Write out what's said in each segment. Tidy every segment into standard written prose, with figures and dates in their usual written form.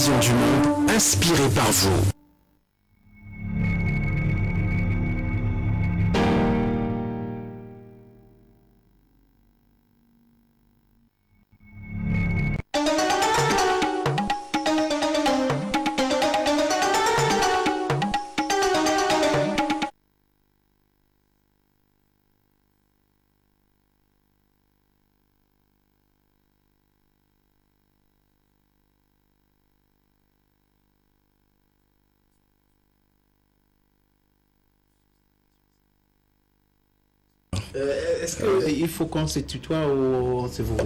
vision du monde inspirée par vous. Est-ce qu'il faut qu'on se tutoie ou on se voit?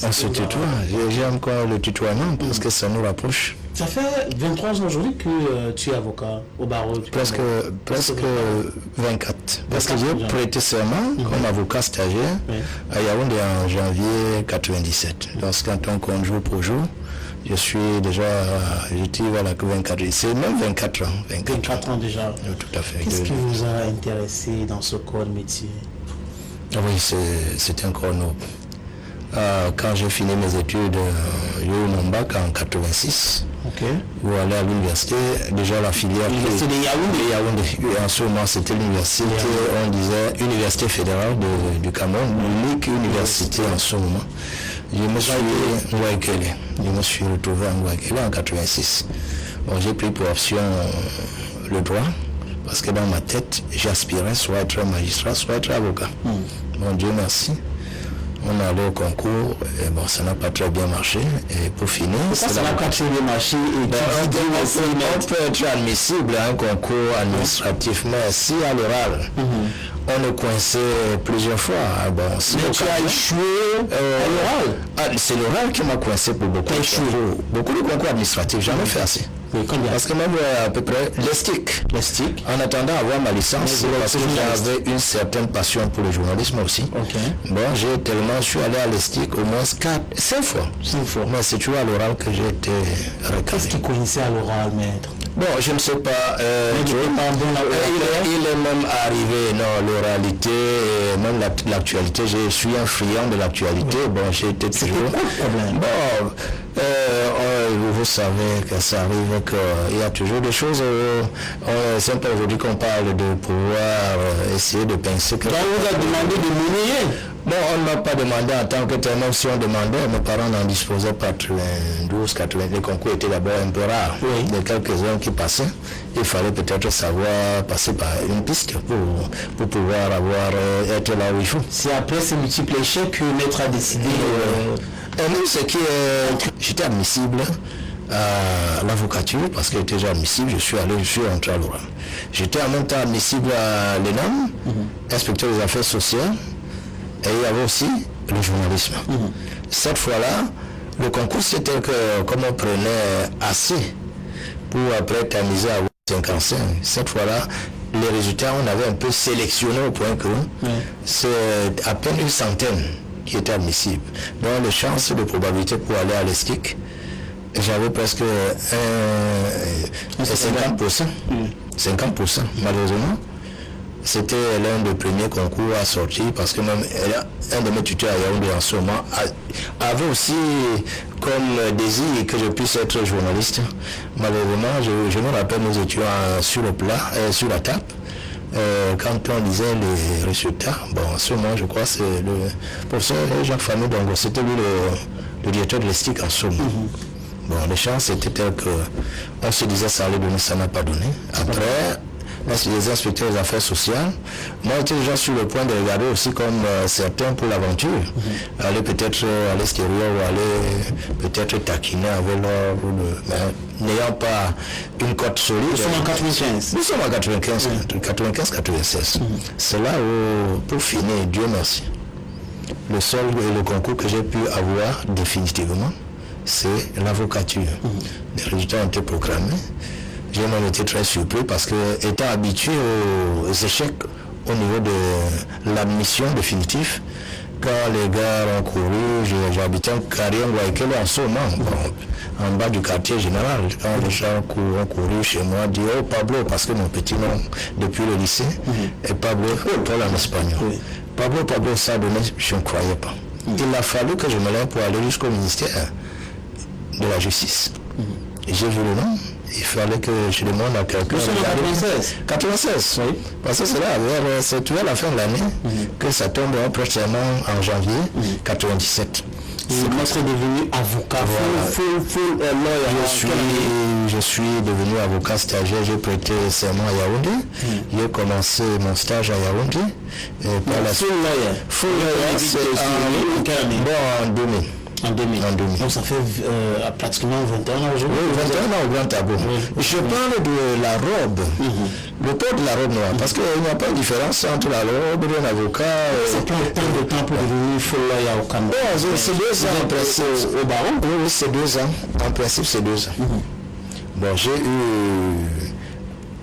On se tutoie. J'aime encore le tutoiement parce que ça nous rapproche. Ça fait 23 ans aujourd'hui que tu es avocat au barreau. Presque 24. Parce que j'ai prêté serment comme avocat stagiaire à Yaoundé en janvier 97. Lorsqu'en tant qu'on jour pour jour, je suis déjà, j'étais voilà que 24, c'est même 24 ans. 24 ans déjà. Oui, tout à fait. Qu'est-ce qui vous a intéressé dans ce corps de métier? Oui, c'était encore noble. Quand j'ai fini mes études, j'ai eu mon bac en 86. Ok. Pour aller à l'université, déjà la filière... L'université de Yaoundé. En ce moment, c'était l'université, on disait Université fédérale du Cameroun, l'unique université en ce moment. Je me suis retrouvé à Ngouakele en 86. Bon, j'ai pris pour option le droit, parce que dans ma tête, j'aspirais soit être magistrat, soit être avocat. Bon, Dieu merci. On est allé au concours, et bon, ça n'a pas très bien marché. Et pour finir... Ça n'a pas très bien marché. On peut être admissible à un concours administratif, mais si à l'oral, on est coincé plusieurs fois. Bon, mais tu as échoué à l'oral? C'est l'oral qui m'a coincé pour beaucoup de concours administratifs. J'en ai fait assez. Oui, parce que même à peu près l'estique. En attendant d'avoir ma licence, parce que j'avais une certaine passion pour le journalisme aussi. Bon, je suis allé à l'estique au moins 5 fois. Mais c'est toujours à l'oral que j'ai été recalé. Qu'est-ce qui coinçait à l'oral, maître? Bon, je ne sais pas. Il est même arrivé, non, l'oralité, même l'actualité. Je suis un friand de l'actualité. Bon, j'ai été toujours... Bon, vous savez que ça arrive qu'il y a toujours des choses. C'est pas aujourd'hui qu'on parle de pouvoir essayer de penser que... Donc, on vous a demandé de monnayer. Bon, on ne m'a pas demandé en tant que tel, même si on demandait, mes parents n'en disposaient pas 92, 80. Les concours étaient d'abord un peu rares. Il y a quelques-uns qui passaient. Il fallait peut-être savoir passer par une piste pour pouvoir être là où il faut. C'est après ces multiples échecs que maître a décidé... J'étais admissible à l'avocature parce que j'étais déjà admissible, je suis rentré à l'oral. J'étais en même temps admissible à l'ENAM, inspecteur des affaires sociales, et il y avait aussi le journalisme. Cette fois-là, le concours c'était que comme on prenait assez pour après tamiser à 55, cette fois-là, les résultats on avait un peu sélectionné au point que c'est à peine une centaine qui était admissible. Donc les chances de probabilité pour aller à l'ESTIC, j'avais presque 50%. 50%, malheureusement. C'était l'un des premiers concours à sortir parce que même un de mes tuteurs à Yaoundé en ce moment avait aussi comme désir que je puisse être journaliste. Malheureusement, je me rappelle nous étions sur le plat, sur la table. Quand on lisait les résultats, bon, en ce moment, je crois que c'est le professeur Jacques Fameux Dongo, c'était lui le directeur de l'ESTIC en ce moment. Bon, les chances étaient telles qu'on se disait ça allait donner, ça n'a pas donné. Après, les inspecteurs des affaires sociales, moi j'étais déjà sur le point de regarder aussi comme certains pour l'aventure, aller peut-être à l'extérieur ou aller peut-être taquiner avec leur, mais n'ayant pas une cote solide. Nous sommes en 95. Nous sommes en 95, 95-96. C'est là où, pour finir, Dieu merci, le seul le concours que j'ai pu avoir définitivement, c'est l'avocature. Les résultats ont été proclamés. J'ai même été très surpris parce que, étant habitué aux échecs au niveau de l'admission définitive, quand les gars ont couru, j'habitais en carrière en ce moment, en bas du quartier général, quand les gens ont couru chez moi, dit oh Pablo, parce que mon petit nom depuis le lycée, et Pablo, Paul en espagnol. Pablo, ça donné, je ne croyais pas. Il a fallu que je me lève pour aller jusqu'au ministère de la Justice. j'ai vu le nom. Il fallait que je demande à quelqu'un. Nous sommes en 96. 96, oui. Parce que c'est là, c'est tout à la fin de l'année que ça tombe prochainement en janvier 97. Moi, je suis devenu avocat. Je suis devenu avocat stagiaire. J'ai prêté serment à Yaoundé. J'ai commencé mon stage à Yaoundé. Et par la suite, full lawyer, c'est en 2000. En 2000. Donc ça fait pratiquement 21 ans aujourd'hui. Oui, 21 ans au Grand Tabou. Je parle de la robe. Le code de la robe noire. Parce qu'il n'y a pas de différence entre la robe et un avocat. C'est pas tant de temps pour devenir full lawyer au Cameroun. C'est 2 ans en principe. Au baron? Oui, c'est 2 ans. En principe, c'est 2 ans. Bon, j'ai eu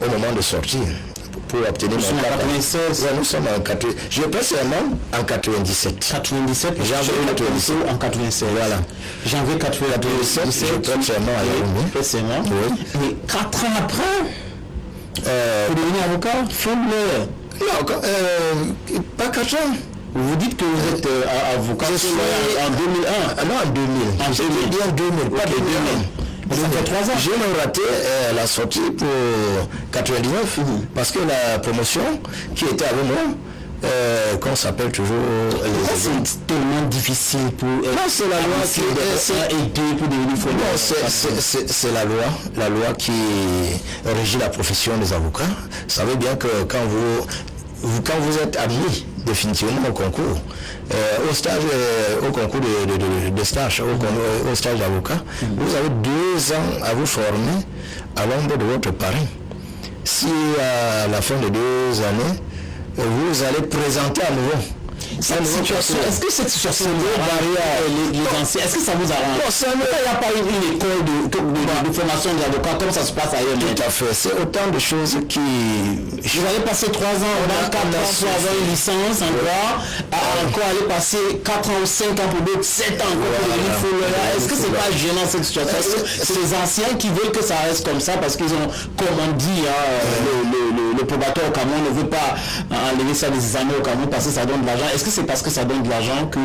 au moment de sortir. Pour obtenir mon en 96. Nous sommes en 80. Je passe vraiment en 97. 97, janvier 97. En 96. Voilà. Janvier 97, je passe vraiment à Yaoundé. Oui. Et 4 ans après, pour devenir avocat, full lawyer. Non, pas 4 ans. Vous dites que vous êtes avocat en 2001. Non, en 2000. En 2000. Bien 2000, pas 2000. Ça fait 3 ans. J'ai même raté la sortie pour 99 parce que la promotion qui était avec moi, qu'on s'appelle toujours c'est tellement difficile pour c'est la loi qui pour devenir c'est la loi qui régit la profession des avocats. Vous savez bien que quand vous êtes admis définitivement au concours, au stage, au concours de stage, au stage d'avocat, vous avez 2 ans à vous former à l'ombre de votre parrain. Si à la fin de 2 années, vous allez présenter à nouveau. Est-ce que cette situation les anciens, est-ce que ça vous arrange? Il n'y a pas une école de formation des avocats comme ça se passe ailleurs. Tout à fait. C'est autant de choses qui... Vous allez passer 3 ans, 4 ans pour avoir une licence en droit, encore aller passer 4 ans ou 5 ans pour d'autres, 7 ans encore pour devenir full lawyer. Est-ce que c'est pas gênant cette situation? C'est les anciens qui veulent que ça reste comme ça parce qu'ils ont, comme on dit, le probateur au Cameroun ne veut pas enlever ça des années au Cameroun parce que ça donne de l'argent. Est-ce que c'est parce que ça donne de l'argent que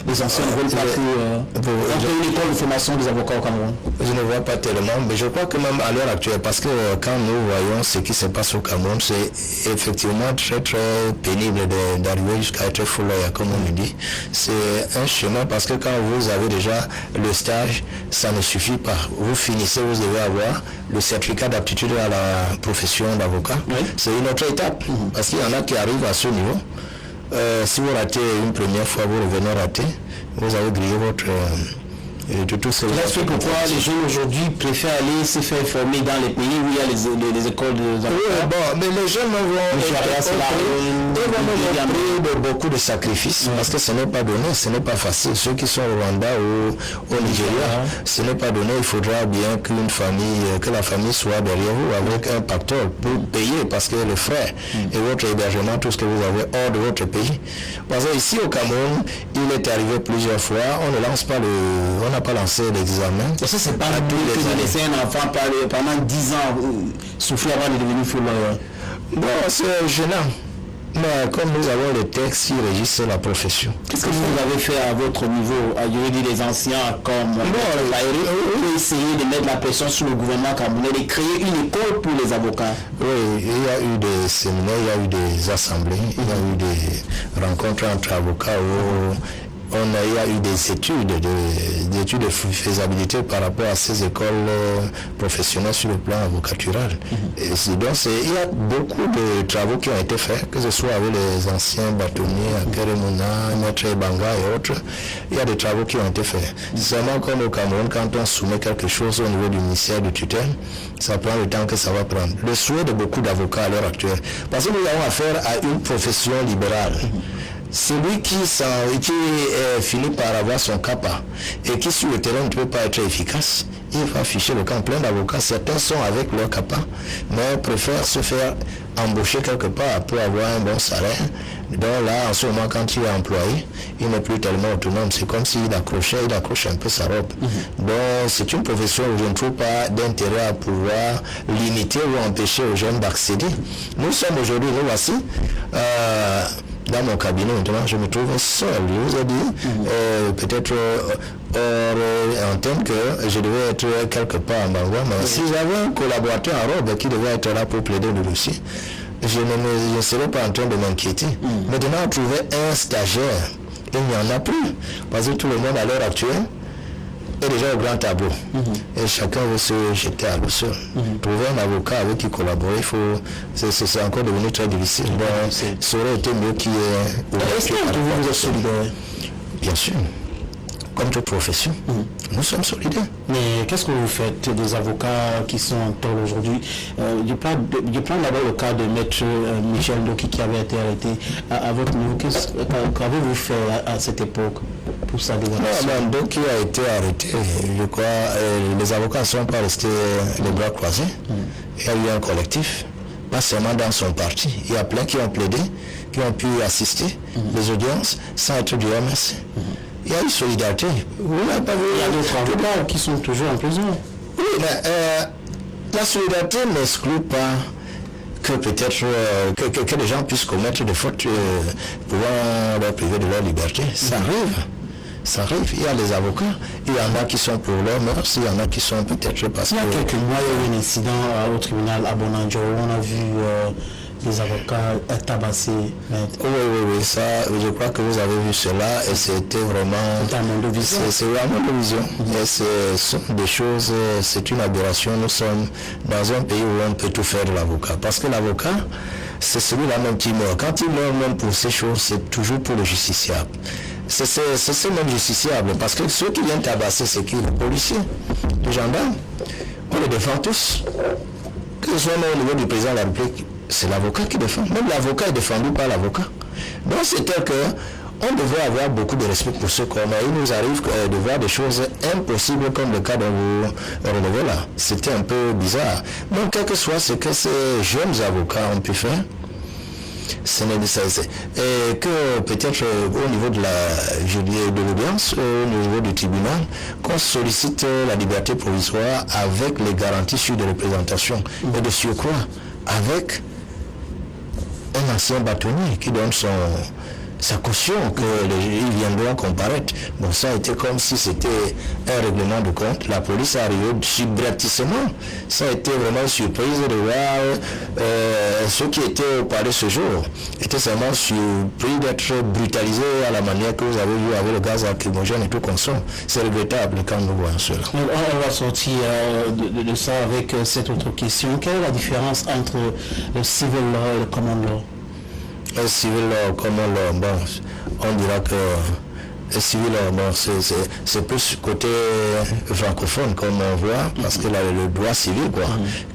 les anciens ne veulent pas une école de formation des avocats au Cameroun? Je ne vois pas tellement, mais je crois que même à l'heure actuelle, parce que quand nous voyons ce qui se passe au Cameroun, c'est effectivement très très pénible d'arriver jusqu'à être full lawyer, comme on le dit. C'est un chemin parce que quand vous avez déjà le stage, ça ne suffit pas. Vous finissez, vous devez avoir le certificat d'aptitude à la profession d'avocat. C'est une autre étape, parce qu'il y en a qui arrivent à ce niveau. Si vous ratez une première fois, vous revenez rater, vous avez grillé votre... de tout cela. C'est pourquoi les jeunes aujourd'hui préfèrent aller se faire former dans les pays où il y a les écoles de mais les jeunes vont de beaucoup de sacrifices parce que ce n'est pas donné, ce n'est pas facile. Ceux qui sont au Rwanda ou au Nigeria, ce n'est pas donné. Il faudra bien que la famille soit derrière vous avec un pactole pour payer parce que les frais et votre hébergement, tout ce que vous avez hors de votre pays. Parce que ici au Cameroun, il est arrivé plusieurs fois, on ne lance pas on n'a pas lancé l'examen. Ça, c'est pas tout de laisser un enfant pendant 10 ans souffrir avant de devenir full lawyer. Bon, c'est gênant. Mais comme nous avons les textes qui régissent la profession. Qu'est-ce que vous avez fait à votre niveau, à les anciens comme pour essayer de mettre la pression sur le gouvernement camerounais, de créer une école pour les avocats? Oui, il y a eu des séminaires, il y a eu des assemblées, il y a eu des rencontres entre avocats où il y a eu des études de faisabilité par rapport à ces écoles professionnelles sur le plan avocatural. Et donc, il y a beaucoup de travaux qui ont été faits, que ce soit avec les anciens bâtonniers, Akeremuna, Maître Banga et autres. Il y a des travaux qui ont été faits. Seulement comme au Cameroun, quand on soumet quelque chose au niveau du ministère de tutelle, ça prend le temps que ça va prendre. Le souhait de beaucoup d'avocats à l'heure actuelle, parce que nous avons affaire à une profession libérale. Celui qui finit par avoir son CAPA et qui sur le terrain ne peut pas être efficace, il va afficher le camp plein d'avocats. Certains sont avec leur CAPA, mais préfèrent se faire embaucher quelque part pour avoir un bon salaire. Donc là, en ce moment, quand il est employé, il n'est plus tellement autonome. C'est comme s'il accroche un peu sa robe. Donc c'est une profession où je ne trouve pas d'intérêt à pouvoir limiter ou empêcher aux jeunes d'accéder. Nous sommes aujourd'hui, nous voici, dans mon cabinet maintenant, je me trouvais seul. Je vous ai dit, peut-être hors antenne que je devais être quelque part en Bangwa, mais si j'avais un collaborateur en robe qui devait être là pour plaider le dossier, je ne serais pas en train de m'inquiéter. Maintenant, on trouvait un stagiaire. Il n'y en a plus. Parce que tout le monde à l'heure actuelle est déjà au grand tableau. Et chacun veut se jeter à l'eau seul. Trouver un avocat avec qui collaborer, c'est encore devenu très difficile. Donc, ça aurait été mieux qu'il y ait... Est-ce que vous êtes solidaire? Bien sûr. Comme toute profession, nous sommes solidaires. Mais qu'est-ce que vous faites des avocats qui sont en tort aujourd'hui? Je prends d'abord le cas de maître Michel Doki qui avait été arrêté. À votre niveau, qu'avez-vous fait à cette époque pour sa détention? Doki a été arrêté, je crois. Les avocats ne sont pas restés les bras croisés. Il y a eu un collectif, pas seulement dans son parti. Il y a plein qui ont plaidé, qui ont pu assister les audiences sans être du MSC. Il y a une solidarité. Vous n'avez pas vu. Il y a d'autres avocats qui sont toujours en prison. Oui, mais la solidarité n'exclut pas que peut-être que les gens puissent commettre des fautes pouvant leur priver de leur liberté. Ça arrive. Ça arrive. Il y a des avocats. Il y en a qui sont pour leur mœurs. Il y en a qui sont peut-être parce que... Il y a quelques mois, il y a eu un incident au tribunal à Bonanjo. On a vu... des avocats tabassés. Oui, ça, je crois que vous avez vu cela et c'était vraiment... C'est vraiment de vision. Et ce sont des choses, c'est une aberration. Nous sommes dans un pays où on peut tout faire de l'avocat. Parce que l'avocat, c'est celui-là même qui meurt. Quand il meurt même pour ces choses, c'est toujours pour le justiciable. C'est ce même justiciable. Parce que ceux qui viennent tabasser, c'est qui? Les policiers, les gendarmes. On les défend tous. Que ce soit même au niveau du président de la République, c'est l'avocat qui défend. Même l'avocat est défendu par l'avocat. Donc c'est tel que on devrait avoir beaucoup de respect pour ce qu'on a. Il nous arrive de voir des choses impossibles comme le cas dont vous relevez là. C'était un peu bizarre. Donc quel que soit ce que ces jeunes avocats ont pu faire, ce n'est et que peut-être au niveau de l'audience, au niveau du tribunal, qu'on sollicite la liberté provisoire avec les garanties sur des représentations et de surcroît avec un ancien bâtonnier qui donne sa caution qu'ils viendront comparaître. Bon, ça a été comme si c'était un règlement de compte. La police est arrivée subrepticement. Ça a été vraiment une surprise de voir ceux qui étaient au palais ce jour étaient seulement surpris d'être brutalisés à la manière que vous avez vu avec le gaz lacrymogène et tout consomme. C'est regrettable quand nous voyons cela. On va sortir de ça avec cette autre question. Quelle est la différence entre le civil law et le common law? Le civil law, common law, bon, on dira que le civil law, bon, c'est plus côté francophone comme on voit, parce que là, le droit civil, quoi,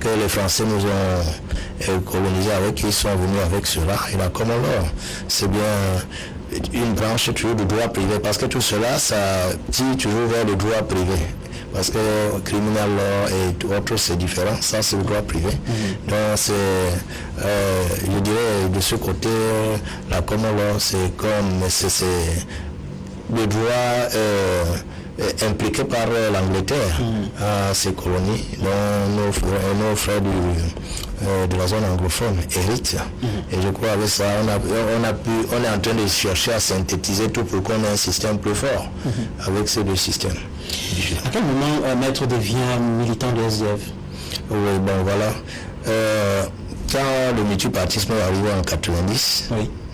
que les Français nous ont colonisé avec, ils sont venus avec cela. Et la common law, c'est bien une branche toujours du droit privé, parce que tout cela, ça tire toujours vers le droit privé. Parce que criminal law et autres, c'est différent. Ça, c'est le droit privé. Donc, c'est, je dirais, de ce côté, la common law, c'est comme, c'est le droit impliqué par l'Angleterre à ses colonies, dont nos frères de la zone anglophone héritent. Et je crois avec ça, on est en train de chercher à synthétiser tout pour qu'on ait un système plus fort avec ces deux systèmes. À quel moment Maître devient militant de SDF? Oui, bon voilà. Quand le multipartisme est arrivé en 90,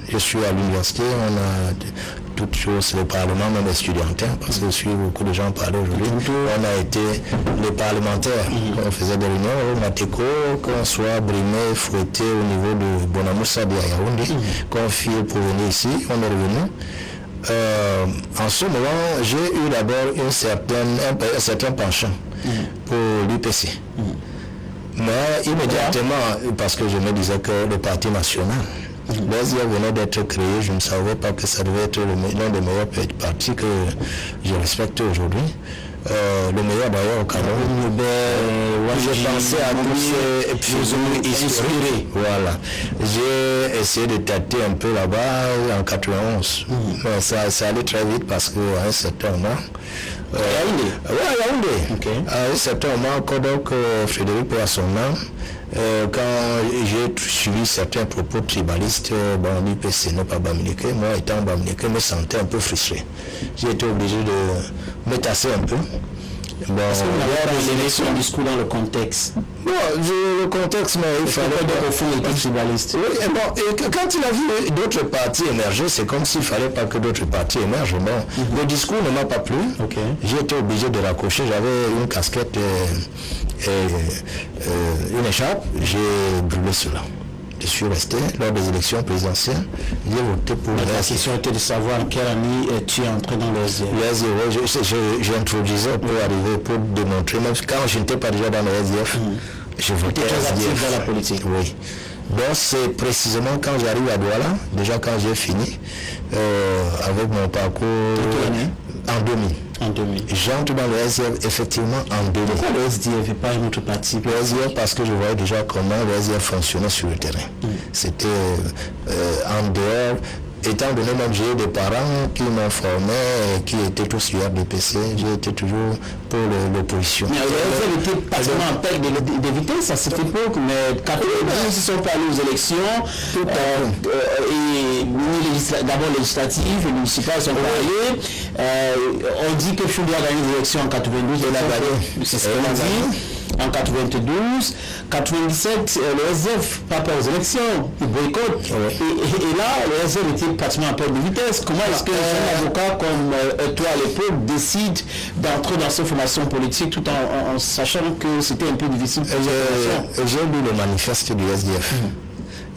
je suis à l'université, on a toutes choses, le parlement même étudiantin, parce que je suis beaucoup de gens parler aujourd'hui. On a été les parlementaires, on faisait des réunions au Mateko, qu'on soit brimé, fouetté au niveau de Bonamoussa de Yaoundé, qu'on file pour venir ici, on est revenu. En ce moment, j'ai eu d'abord un certain penchant pour l'UPC. Mais immédiatement, parce que je me disais que le Parti national, l'ASIA venait d'être créé, je ne savais pas que ça devait être l'un des meilleurs partis que je respecte aujourd'hui. Le meilleur d'ailleurs au Cameroun. J'ai pensé à lui et puis inspiré. Voilà. J'ai essayé de tâter un peu là-bas en 91. Mais ça allait très vite parce qu'à un certain moment, Yaoundé. Oui, à Yaoundé. Okay. À un certain moment, donc Frédéric Poissonnan, quand j'ai suivi certains propos tribalistes, l'UPC n'est pas Bamileke, moi étant Bamileke, me sentais un peu frustré. J'ai été obligé de me tasser un peu. Bon, est-ce que vous n'avez pas aimé son discours dans le contexte? Non, le contexte, mais il fallait... Au fond, il était tribaliste. Oui, et quand il a vu d'autres partis émerger, c'est comme s'il ne fallait pas que d'autres partis émergent. Bon, le discours ne m'a pas plu. Okay. J'ai été obligé de raccrocher. J'avais une casquette une écharpe. J'ai brûlé cela. Je suis resté lors des élections présidentielles. J'ai voté pour le SDF. La question était de savoir en quelle année tu es entré dans le SDF. Le SDF, j'ai introduisé pour arriver, pour démontrer, même quand je n'étais pas déjà dans le SDF, je votais SDF dans la politique. Oui. Donc c'est précisément quand j'arrive à Douala, déjà quand j'ai fini, avec mon parcours en 2000. En 2000. J'entre dans le SDF effectivement en 2000. Pourquoi le SDF et pas un autre parti? Le SDF parce que je voyais déjà comment le SDF fonctionnait sur le terrain. C'était en dehors, étant donné même j'ai des parents qui m'ont formé, qui étaient tous sur RDPC, j'ai été toujours pour l'opposition. Mais le SDF était pratiquement en perte de vitesse à cette époque, mais 92 ils sont pas allés aux élections, et d'abord législatives et municipales sont pas allés. On dit que Chouli a gagné les élections en 92, il a gagné, c'est ce qu'on a dit. En 92, 97, le SDF pas aux élections, il boycotte. Et là, le SDF était pratiquement en perte de vitesse. Comment est-ce qu'un avocat comme toi à l'époque décide d'entrer dans cette formation politique tout en sachant que c'était un peu difficile pour J'ai lu le manifeste du SDF.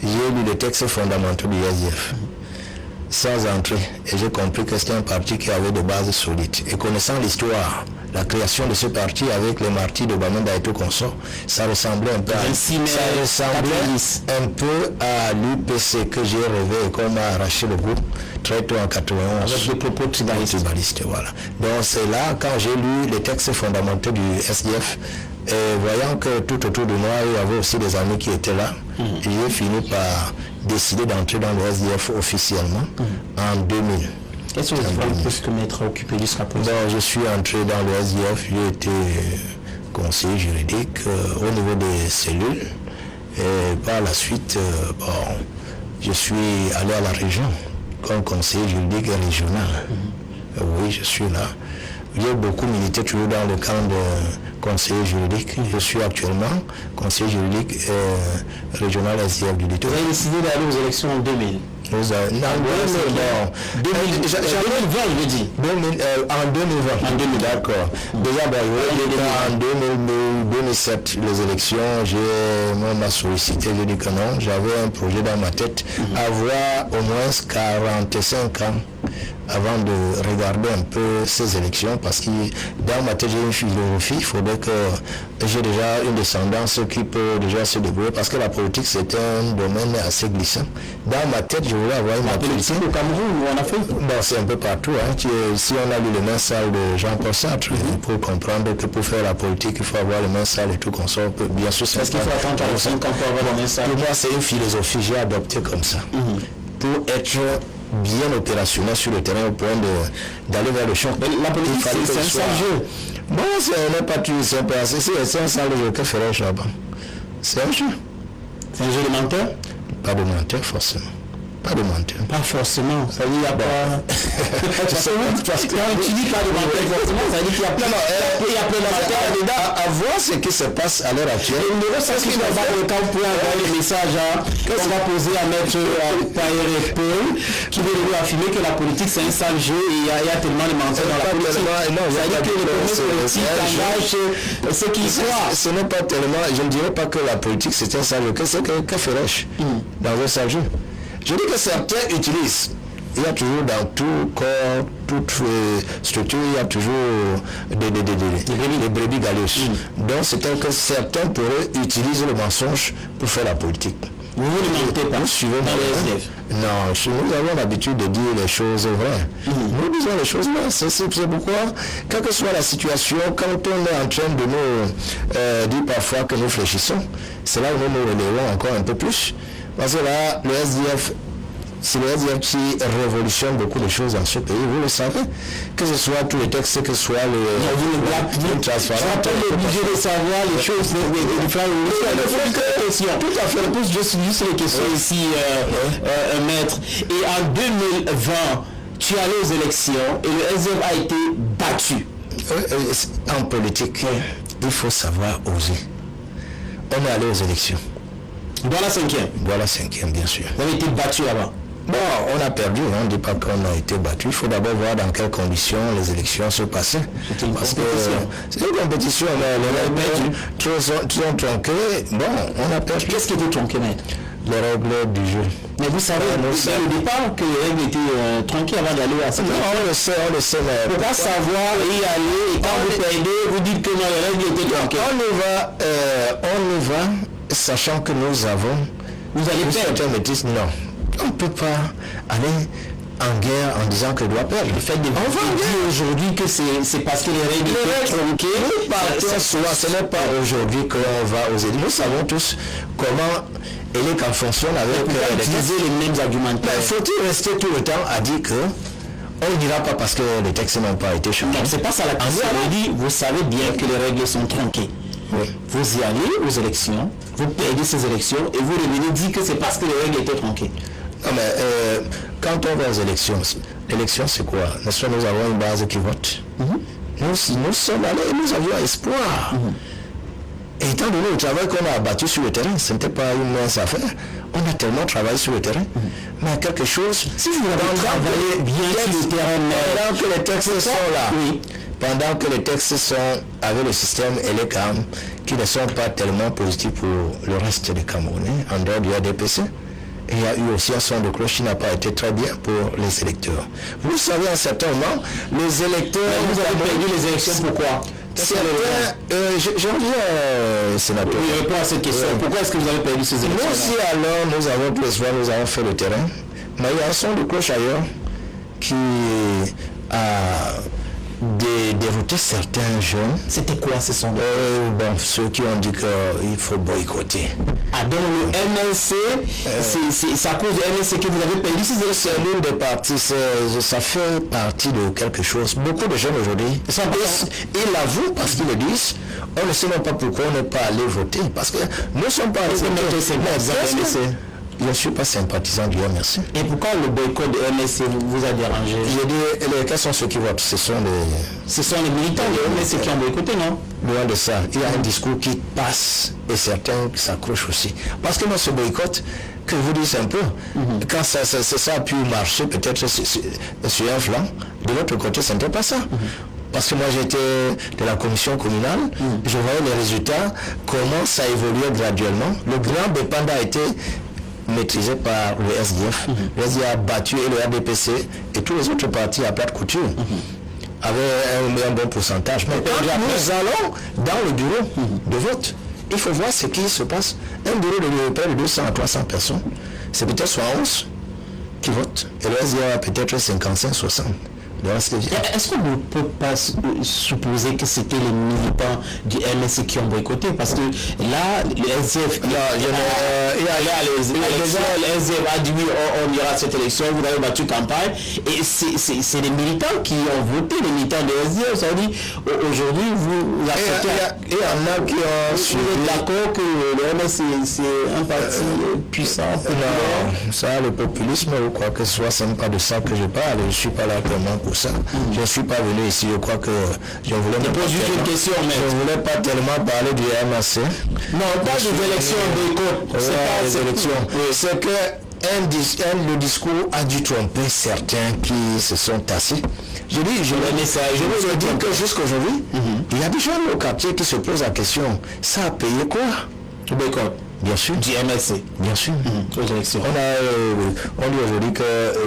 J'ai lu les textes fondamentaux du SDF. Sans entrer, et j'ai compris que c'était un parti qui avait des bases solides. Et connaissant l'histoire, la création de ce parti avec les martyrs de Bamenda et tout consort, ça ressemblait un peu à l'UPC que j'ai rêvé et qu'on m'a arraché le goût très tôt en 91. Avec des propos tribalistes. Voilà. Donc c'est là, quand j'ai lu les textes fondamentaux du SDF, et voyant que tout autour de moi, il y avait aussi des amis qui étaient là, j'ai fini par décider d'entrer dans le SDF officiellement en 2000. Quels sont les différents postes que Maître a occupé jusqu'à présent? Je suis entré dans le SDF, j'ai été conseiller juridique au niveau des cellules. Et par la suite, je suis allé à la région comme conseiller juridique régional. Oui, je suis là. J'ai beaucoup milité toujours dans le camp de conseiller juridique. Je suis actuellement conseiller juridique régional SDF du Littoral. Vous avez décidé d'aller aux élections en 2000? En 2020, d'accord. Déjà, en 2007, les élections, on m'a sollicité, j'ai dit que non, j'avais un projet dans ma tête, avoir au moins 45 ans avant de regarder un peu ces élections, parce que dans ma tête, j'ai une philosophie, il faudrait que j'ai déjà une descendance qui peut déjà se débrouiller, parce que la politique, c'est un domaine assez glissant. Dans ma tête, je voulais avoir une politique au Cameroun ou en Afrique? Bon, c'est un peu partout. Si on a lu les mains sales de Jean-Paul Sartre, pour comprendre que pour faire la politique, il faut avoir les mains sales et tout qu'on sort. Bien sûr, est-ce qu'il faut attendre 45 ans pour avoir les mains sales? Pour moi, c'est une philosophie que j'ai adoptée comme ça. Pour être bien opérationnel sur le terrain au point d'aller vers le champ. La politique, c'est un sale jeu. Bon, ce n'est pas tout simple. C'est un sale jeu. Que ferais-je là-bas? C'est un jeu. C'est un jeu de menteur? Pas de menteur, forcément. Pas de menteur. Pas forcément. Ça veut dire qu'il n'y a pas... Parce que quand tu dis pas de menteur, forcément, ça veut dire qu'il y a plein de menteurs. À voir ce qui se passe à l'heure actuelle. C'est ce qu'il va faire quand vous pouvez envoyer des messages qu'on va poser à Maître Payer et Paul, qui veut lui affirmer que la politique c'est un sale jeu et il y a tellement de menteurs dans la politique. C'est-à-dire que les politiques engagent ceux qui croient. Ce n'est pas tellement... Je ne dirais pas que la politique c'est un sale jeu. Que ferais-je dans un sale jeu? Je dis que certains utilisent. Il y a toujours dans tout corps, toute structure, il y a toujours des brebis galeuses. Donc c'est que certains pourraient utiliser le mensonge pour faire la politique. Vous ne mentez pas. Nous suivons dans les SDF. Non, nous avons l'habitude de dire les choses vraies. Nous disons les choses vraies. C'est pourquoi, quelle que soit la situation, quand on est en train de nous dire parfois que nous fléchissons, c'est là où nous relevons encore un peu plus. Parce que là, le SDF c'est le SDF qui révolutionne beaucoup de choses dans ce pays, vous le savez, que ce soit tous les textes, que ce soit le transparent. On est obligé de savoir les choses, tout à fait, je pose juste les questions ici, maître. Et en 2020, tu es allé aux élections et le SDF a été battu. En politique, il faut savoir oser. On est allé aux élections. Dans la 5e? Dans la 5e, bien sûr. On a été battu là-bas. Bon, on a perdu, on ne dit pas qu'on a été battu. Il faut d'abord voir dans quelles conditions les élections se passaient. Parce que c'est une compétition, mais les règles sont tronquées. Bon, on a perdu. Qu'est-ce qui était tronqué, maître? Les règles du jeu. Mais vous savez, au départ, que les règles étaient tronquées avant d'aller à cette élection. On le sait, mais... Pourquoi savoir et y aller, et quand vous perdez, vous dites que non, les règles étaient tronquées? On y va, sachant que nous avons... Vous allez perdre? Non. On ne peut pas aller en guerre en disant que doit perdre. Le fait de dire aujourd'hui que c'est parce que les règles étaient tronquées, ce n'est pas aujourd'hui qu'on va aux élections. Nous savons tous comment ELEC fonctionne avec utiliser les mêmes argumentaires. Faut-il rester tout le temps à dire que on n'ira pas parce que les textes n'ont pas été changés? Non, c'est pas ça la question. Vous savez bien que les règles sont tronquées. Oui. Vous y allez aux élections, vous perdez ces élections et vous revenez dire que c'est parce que les règles étaient tronquées. Non, mais quand on va aux élections, l'élection c'est quoi? Nous avons une base qui vote. Nous sommes allés et nous avions espoir. Et étant donné le travail qu'on a abattu sur le terrain, ce n'était pas une mince affaire. On a tellement travaillé sur le terrain. Mais quelque chose, si vous avez travaillé bien sur le terrain, pendant que les textes sont là, pendant que les textes sont avec le système ELECAM, qui ne sont pas tellement positifs pour le reste des Camerounais, en dehors du ADPC, il y a eu aussi un son de cloche qui n'a pas été très bien pour les électeurs. Vous savez, à un certain moment, les électeurs... Mais vous avez perdu les élections, pourquoi? Je reviens, sénateur. Oui, réponds à cette question. Pourquoi est-ce que vous avez perdu ces élections? Nous aussi, alors, nous avons pris espoir, nous avons fait le terrain. Mais il y a un son de cloche ailleurs qui a dérouté certains jeunes. C'était quoi ce son? Ceux qui ont dit qu'il faut boycotter. Ah, donc le MLC, c'est à cause du MLC que vous avez perdu ces élections? C'est l'une des parties, ça fait partie de quelque chose. Beaucoup de jeunes aujourd'hui, ils l'avouent parce qu'ils le disent. On ne sait même pas pourquoi on n'est pas allé voter. Parce que nous ne sommes pas allés voter. Je ne suis pas sympathisant du MRC. Et pourquoi le boycott du MSC vous a dérangé? J'ai dit, quels sont ceux qui votent? Ce sont les militants du MSC qui ont boycotté, non? Loin de ça. Il y a un discours qui passe et certains s'accrochent aussi. Parce que moi, ce boycott, que je vous dis un peu, quand ça a pu marcher peut-être sur un flanc, de l'autre côté, ce n'était pas ça. Parce que moi j'étais de la commission communale, je voyais les résultats, comment ça évoluait graduellement. Le grand dépendant a été maîtrisé par le SDF. Le SDF a battu et le RDPC et tous les autres partis à plate couture avaient un bon pourcentage. Mais quand nous allons dans le bureau de vote, il faut voir ce qui se passe. Un bureau de près de 200 à 300 personnes, c'est peut-être 71 qui votent. Et le SDF a peut-être 55-60. Est-ce qu'on ne peut pas supposer que c'était les militants du MSC qui ont boycotté? Parce que là, le SDF, le SDF a dit oui, on ira à cette élection, vous avez battu campagne, et c'est les militants qui ont voté, les militants du SDF. Ça veut dire, aujourd'hui, vous acceptez. Il y en a qui ont suivi d'accord que le MSC, c'est un parti puissant. Non, ça, le populisme ou quoi que ce soit, ce n'est pas de ça que je parle. Je ne suis pas là vraiment pour ça. Je ne suis pas venu ici, je crois que je voulais pas tellement parler du MAC. Non, pas des élections des élections. C'est que le discours a dû tromper certains qui se sont tassés. Je veux dire que jusqu'aujourd'hui, il y a des gens au quartier qui se posent la question, ça a payé quoi? Bien sûr. Du MSC. Bien sûr. Aux élections. On dit aujourd'hui que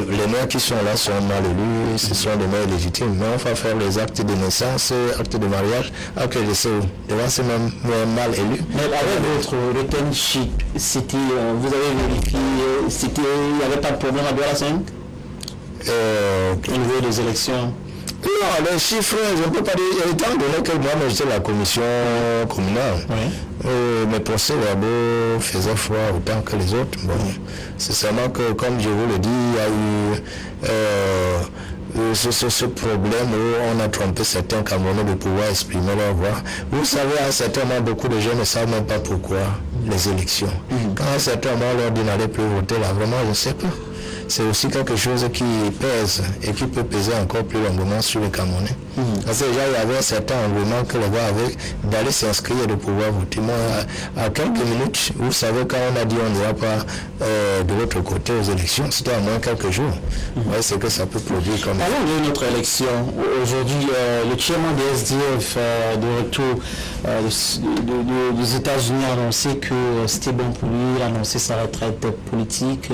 les maires qui sont là sont mal élus, ce sont des maires légitimes. Mais on va faire les actes de naissance, actes de mariage, actes de décès devant ces mêmes mal élus. Mais avec votre return sheet, vous avez vérifié, il n'y avait pas de problème à Douala 5 au niveau des élections? Non, les chiffres, je ne peux pas dire. Étant donné que moi, j'étais à la commission communale, mes procès-verbaux faisaient foi autant que les autres. Bon, c'est seulement que, comme je vous le dis, il y a eu ce problème où on a trompé certains Camerounais de pouvoir exprimer leur voix. Vous savez, à un certain moment, beaucoup de gens ne savent même pas pourquoi les élections. Quand à un certain moment, on leur dit n'allez plus voter, là, vraiment, je ne sais pas. C'est aussi quelque chose qui pèse et qui peut peser encore plus longuement sur les Camerounais. Parce que déjà, il y avait un certain engouement que les gars avaient d'aller s'inscrire et de pouvoir voter. Moi, à quelques minutes, vous savez, quand on a dit on n'ira pas de l'autre côté aux élections, c'était à moins quelques jours. Ouais, c'est que ça peut produire comme... Parlons de notre élection. Aujourd'hui, le chairman des SDF de retour des États-Unis a annoncé que c'était bon pour lui, il a annoncé sa retraite politique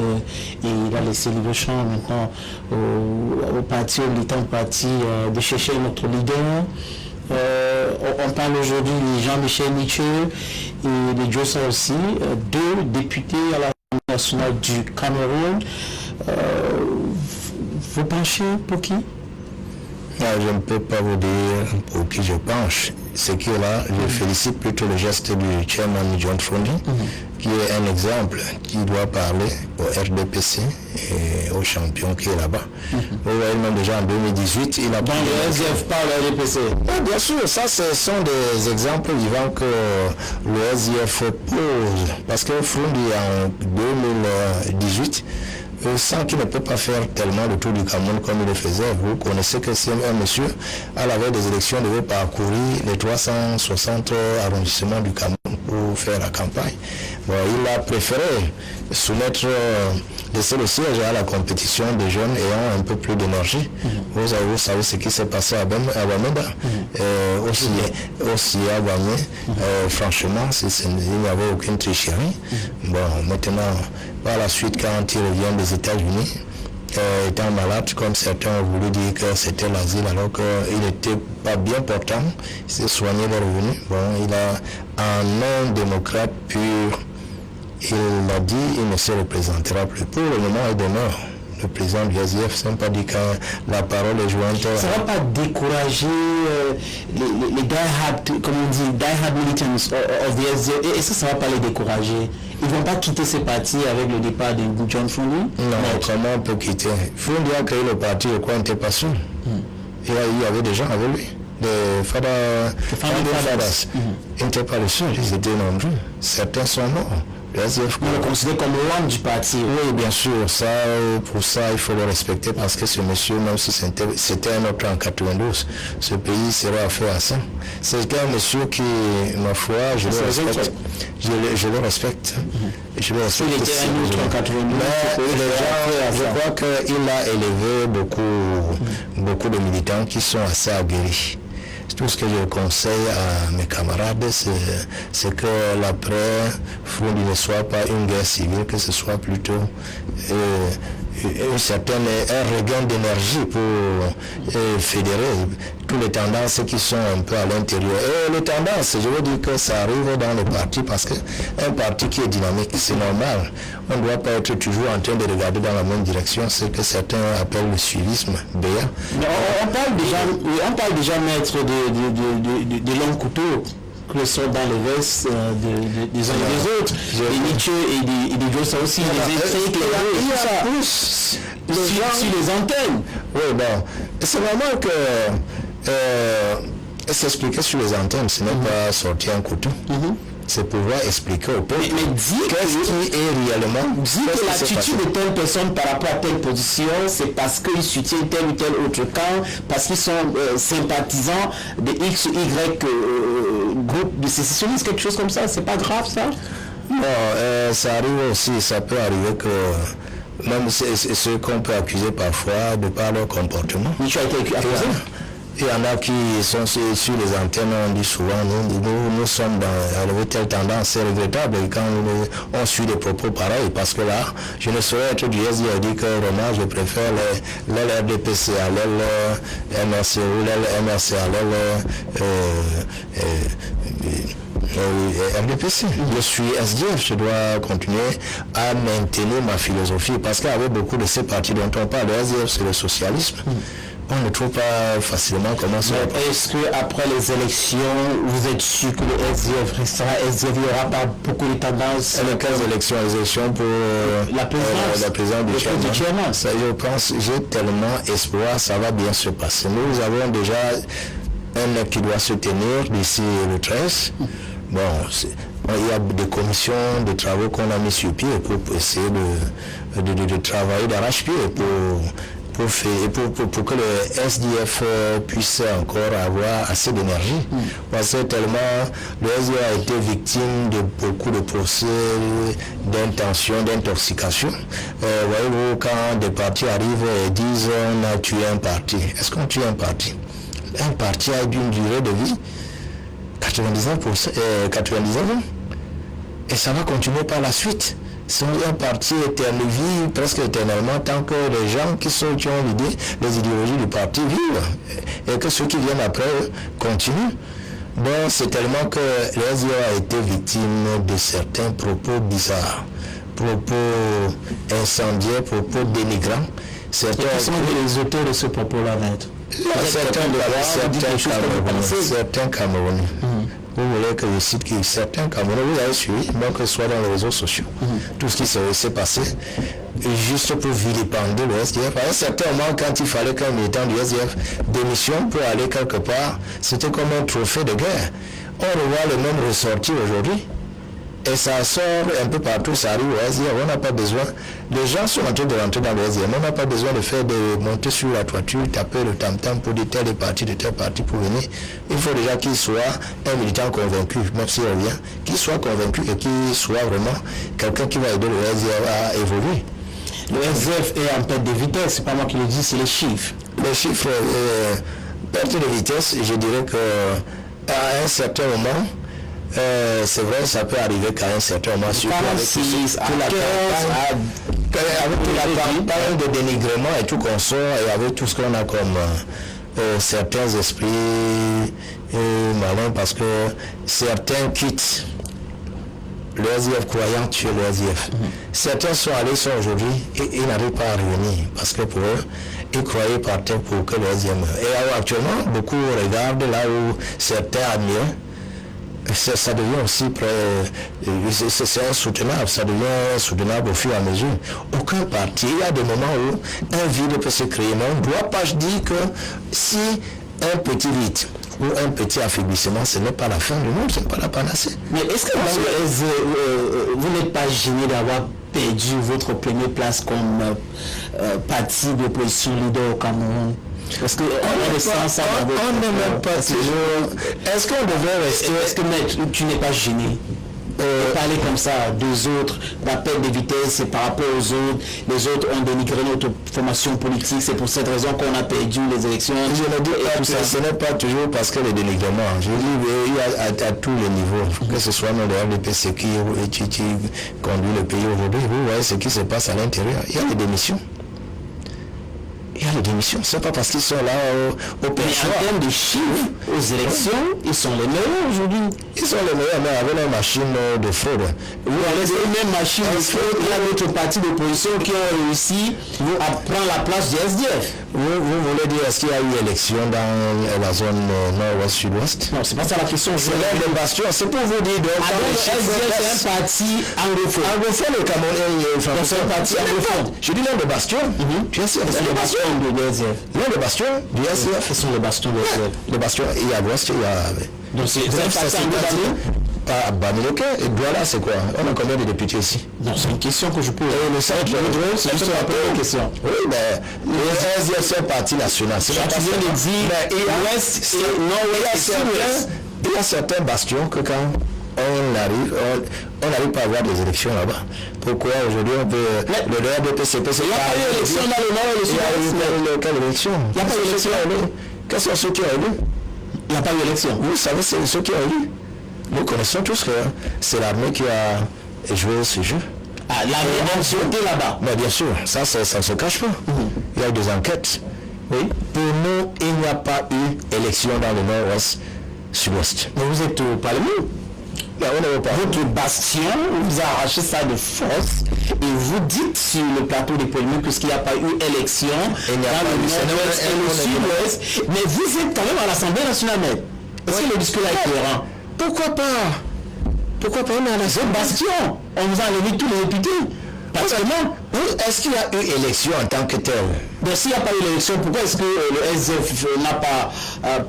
et il a laissé libre champ maintenant au parti, au militant parti de chercher notre leader. On parle aujourd'hui de Jean-Michel Nietzsche et de Jossa aussi, deux députés à la nationale du Cameroun. Vous penchez pour qui? Je ne peux pas vous dire pour qui je penche. C'est que là, je félicite plutôt le geste du chairman John Fondi, qui est un exemple, qui doit parler au RDPC et au champion qui est là-bas. Vous voyez, même déjà en 2018, il a... Dans le SDF par le RDPC. Bien sûr, ça ce sont des exemples vivants que le SDF pose. Parce que Fondi, en 2018, sans qu'il ne peut pas faire tellement le tour du Cameroun comme il le faisait. Vous connaissez que c'est un monsieur, à la veille des élections, devait parcourir les 360 arrondissements du Cameroun pour faire la campagne. Bon, il a préféré laisser le siège à la compétition des jeunes ayant un peu plus d'énergie. Vous savez ce qui s'est passé à Bamenda, aussi à Bamé. Franchement, il n'y avait aucune tricherie. Bon, maintenant, par la suite, quand il revient des États-Unis, étant malade, comme certains ont voulu dire que c'était l'asile, alors qu'il n'était pas bien portant, il s'est soigné de revenu. Bon, il a un non-démocrate pur, il l'a dit, il ne se représentera plus. Pour le moment, il demeure le président du SDF, ça ne veut pas dire que la parole est jointe. Ça ne va pas décourager les die-hard, comme on dit, die-hard militants of the SDF. Est-ce que ça ne va pas les décourager? Ils ne vont pas quitter ces partis avec le départ de John Fondi? Non, comment on peut quitter? Fondi a créé le parti, je crois, on n'était pas sûr. Il y avait des gens avec lui. Les Fadas. Ils n'étaient pas les seuls, ils étaient nombreux. Certains sont morts. On le considère comme l'homme du parti. Oui, bien sûr. Pour ça, il faut le respecter parce que ce monsieur, même si c'était un autre en 92, ce pays serait affaire à ça. C'est un monsieur qui, ma foi, je le respecte. Je le respecte. Je le respecte. Il était un autre en 92. Mais je crois qu'il a élevé beaucoup de militants qui sont assez aguerris. Tout ce que je conseille à mes camarades, c'est que l'après Fondi ne soit pas une guerre civile, que ce soit plutôt un regain d'énergie pour fédérer toutes les tendances qui sont un peu à l'intérieur. Et les tendances, je veux dire que ça arrive dans le parti parce qu'un parti qui est dynamique, c'est normal. On ne doit pas être toujours en train de regarder dans la même direction, ce que certains appellent le suivisme béat. On parle déjà maître de longs couteaux que sont dans les vestes des uns et des autres. Et Nietzsche et des Jossa aussi, les électriques, sur les antennes. Oui, bon. C'est normal que s'expliquer sur les antennes, ce n'est pas sortir un couteau. C'est pouvoir expliquer au peuple qu'est-ce qui est réellement. Dire que l'attitude de telle personne par rapport à telle position, c'est parce qu'ils soutiennent tel ou tel autre camp, parce qu'ils sont sympathisants de X ou Y groupe de sécessionnistes, quelque chose comme ça. C'est pas grave, ça? Non, ça arrive aussi, ça peut arriver que même ceux qu'on peut accuser parfois de par leur comportement. Tu as été accusé? Il y en a qui sont sur les antennes, on dit souvent, nous sommes dans telle tendance, c'est regrettable quand on suit des propos pareils, parce que là, je ne saurais être du SDI à dire que vraiment je préfère l'RDPC à l'MRC ou l'MRC à RDPC. Je suis SDF, je dois continuer à maintenir ma philosophie, parce qu'avec beaucoup de ces partis dont on parle, le SDF c'est le socialisme. on ne trouve pas facilement comment ça. Est-ce qu'après les élections, vous êtes sûr que le SDF restera SDF, il n'y aura pas beaucoup de tendances? Les 15 élections pour la présidence du chairman. Ça, je pense, j'ai tellement espoir, ça va bien se passer. Nous avons déjà un qui doit se tenir d'ici le 13. Bon, il y a des commissions de travaux qu'on a mis sur pied pour essayer de travailler d'arrache-pied pour que le SDF puisse encore avoir assez d'énergie. Parce que tellement le SDF a été victime de beaucoup de procès d'intention, d'intoxication. Voyez-vous, quand des partis arrivent et disent on a tué un parti, est-ce qu'on tue un parti? Un parti a une durée de vie 99 ans. Et ça va continuer par la suite. C'est un parti vit presque éternellement tant que les gens qui ont l'idée, les idéologies du parti vivent et que ceux qui viennent après eux continuent. Donc c'est tellement que le SDF a été victime de certains propos bizarres, propos incendiaires, propos dénigrants. Certains les auteurs de ce propos-là vont être. Certains Camerounais. Vous voulez que je cite certains Camerounais, vous avez suivi, donc que ce soit dans les réseaux sociaux, tout ce qui s'est passé, juste pour vilipender le SDF. À un certain moment, quand il fallait qu'un militant du SDF démissionne pour aller quelque part, c'était comme un trophée de guerre. On revoit le même ressortir aujourd'hui. Et ça sort un peu partout, ça arrive au SDF, on n'a pas besoin. Les gens sont en train de rentrer dans le SDF, on n'a pas besoin de monter sur la toiture, taper le tam-tam pour dire tel parti, de tel parti pour venir. Il faut déjà qu'il soit un militant convaincu, même s'il revient, qu'il soit convaincu et qu'il soit vraiment quelqu'un qui va aider le SDF à évoluer. Le SDF est en perte de vitesse, c'est pas moi qui le dis, c'est les chiffres. Les chiffres, perte de vitesse, je dirais qu'à un certain moment, c'est vrai, ça peut arriver qu'à un certain moment, surtout avec la campagne de dénigrement et tout qu'on sort, et avec tout ce qu'on a comme certains esprits malins, parce que certains quittent le SDF croyant tuer le SDF. Certains sont allés aujourd'hui et ils n'arrivent pas à revenir, parce que pour eux, ils croyaient partir pour que le SDF meure. Et actuellement, beaucoup regardent là où certains admirent. Ça devient aussi c'est insoutenable, ça devient insoutenable au fur et à mesure. Aucun parti, il y a des moments où un vide peut se créer, mais on ne doit pas dire que si un petit vide ou un petit affaiblissement, ce n'est pas la fin du monde, ce n'est pas la panacée. Mais est-ce que vous n'êtes pas gêné d'avoir perdu votre première place comme parti d'opposition leader au Cameroun? Parce que on n'est même pas toujours. Est-ce qu'on devrait rester? Est-ce que tu n'es pas gêné parler comme ça des autres, la perte de vitesse, c'est par rapport aux autres, les autres ont dénigré notre formation politique, c'est pour cette raison qu'on a perdu les élections? Je ne dis pas, ce n'est pas toujours parce que les dénigrements, je dis il y a à tous les niveaux, que ce soit dans le RDPC qui conduit le pays aujourd'hui, vous voyez ce qui se passe à l'intérieur, il y a des démissions. Il y a les démissions, c'est pas parce qu'ils sont là au pétrole. En termes de chiffres, aux élections, ils sont les meilleurs aujourd'hui. Ils sont les meilleurs, mais avec la machine de fraude. Vous avez les mêmes machines de fraude, il y a d'autres partis d'opposition qui ont réussi à prendre la place du SDF. Vous voulez dire, est-ce qu'il y a eu élection dans la zone nord-ouest, sud-ouest? Non, c'est pas ça la question. C'est l'un des bastions, c'est pour vous dire. Donc, le SDF, c'est un parti anglophone. Anglophone, le Cameroun, c'est un parti anglophone. Je dis l'un des bastions. Bien sûr, c'est le bastion. L'un des bastions du SDF. Ce sont les bastions du SDF. Les bastions, il y a l'ouest, il y a... Donc c'est un parti anglophone. À Bamiloké, et Douala, c'est quoi? On a combien de députés ici? Non, c'est une question que je pose. Le centre, c'est juste une question. Oui, mais le SDF, c'est un parti national. Tu viens de dire l'ouest et nord-ouest. Il y a certains bastions que quand on n'arrive pas à avoir des élections là-bas. Pourquoi aujourd'hui on peut... Le RDPCP, c'est... Il n'y a pas eu d'élection dans le nord et le sud-ouest. Quelle élection? Il n'y a pas eu d'élection. Quels sont ceux qui ont élu? Il n'y a pas eu d'élection. Vous savez, c'est ceux qui ont élu. Nous connaissons tous que c'est l'armée qui a joué ce jeu. Ah, l'armée a voté là-bas. Mais bien sûr, ça ne se cache pas. Il y a eu des enquêtes. Oui. Pour nous, il n'y a pas eu élection dans le nord-ouest, sud-ouest. Mais vous êtes au Parlement? Mais on ne veut pas. Votre bastion, vous arrachez ça de force et vous dites sur le plateau des polémiques qu'il n'y a pas eu élection dans le nord-ouest et le sud-ouest, mais vous êtes quand même à l'Assemblée nationale. Est-ce que le discours est cohérent? Pourquoi pas? Pourquoi pas? On est à Votre bastion, on vous a enlevé tous les députés. Pratiquement. Est-ce qu'il y a eu élection en tant que tel? Donc s'il n'y a pas eu d'élection, pourquoi est-ce que le SDF n'a pas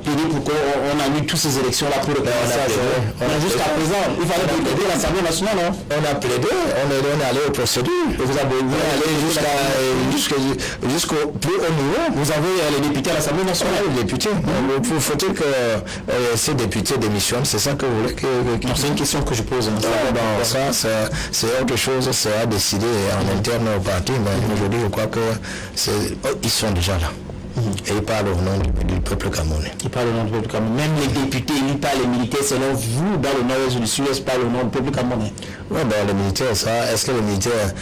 plaidé pour qu'on annule toutes ces élections-là pour recommencer à jouer? Jusqu'à présent, il fallait plaider l'Assemblée nationale, non? On a plaidé, on est allé aux procédures. Vous avez allé jusqu'au plus haut niveau. Vous avez les députés à l'Assemblée nationale? Les députés. Faut-il que ces députés démissionnent? C'est ça que vous voulez que... C'est une question que je pose. Ça, c'est autre chose, c'est à décider en interne au parti, mais aujourd'hui, je crois que ils sont déjà là. Et ils parlent au nom du peuple camerounais. Ils parlent au nom du peuple camerounais. Même les députés élus par les militaires, selon vous, dans le nord-ouest du sud-est, parlent au nom du peuple camerounais. Oui, les militaires, ça, est-ce que les militaires,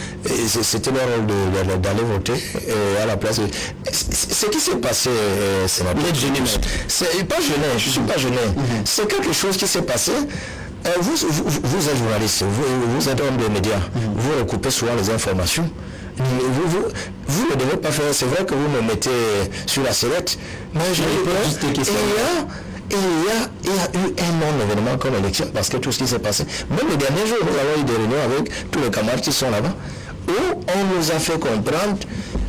c'était leur rôle d'aller voter à la place de... Ce qui s'est passé, c'est ma Vous êtes gêné, c'est pas gêné, je ne suis pas gêné. C'est quelque chose qui s'est passé. Vous êtes journaliste, vous êtes homme des médias, vous recoupez souvent les informations. Vous ne devez pas faire, c'est vrai que vous me mettez sur la sellette, mais je il y a eu un non-événement comme l'élection, parce que tout ce qui s'est passé, même les derniers jours, nous avons eu des réunions avec tous les camarades qui sont là-bas, où on nous a fait comprendre,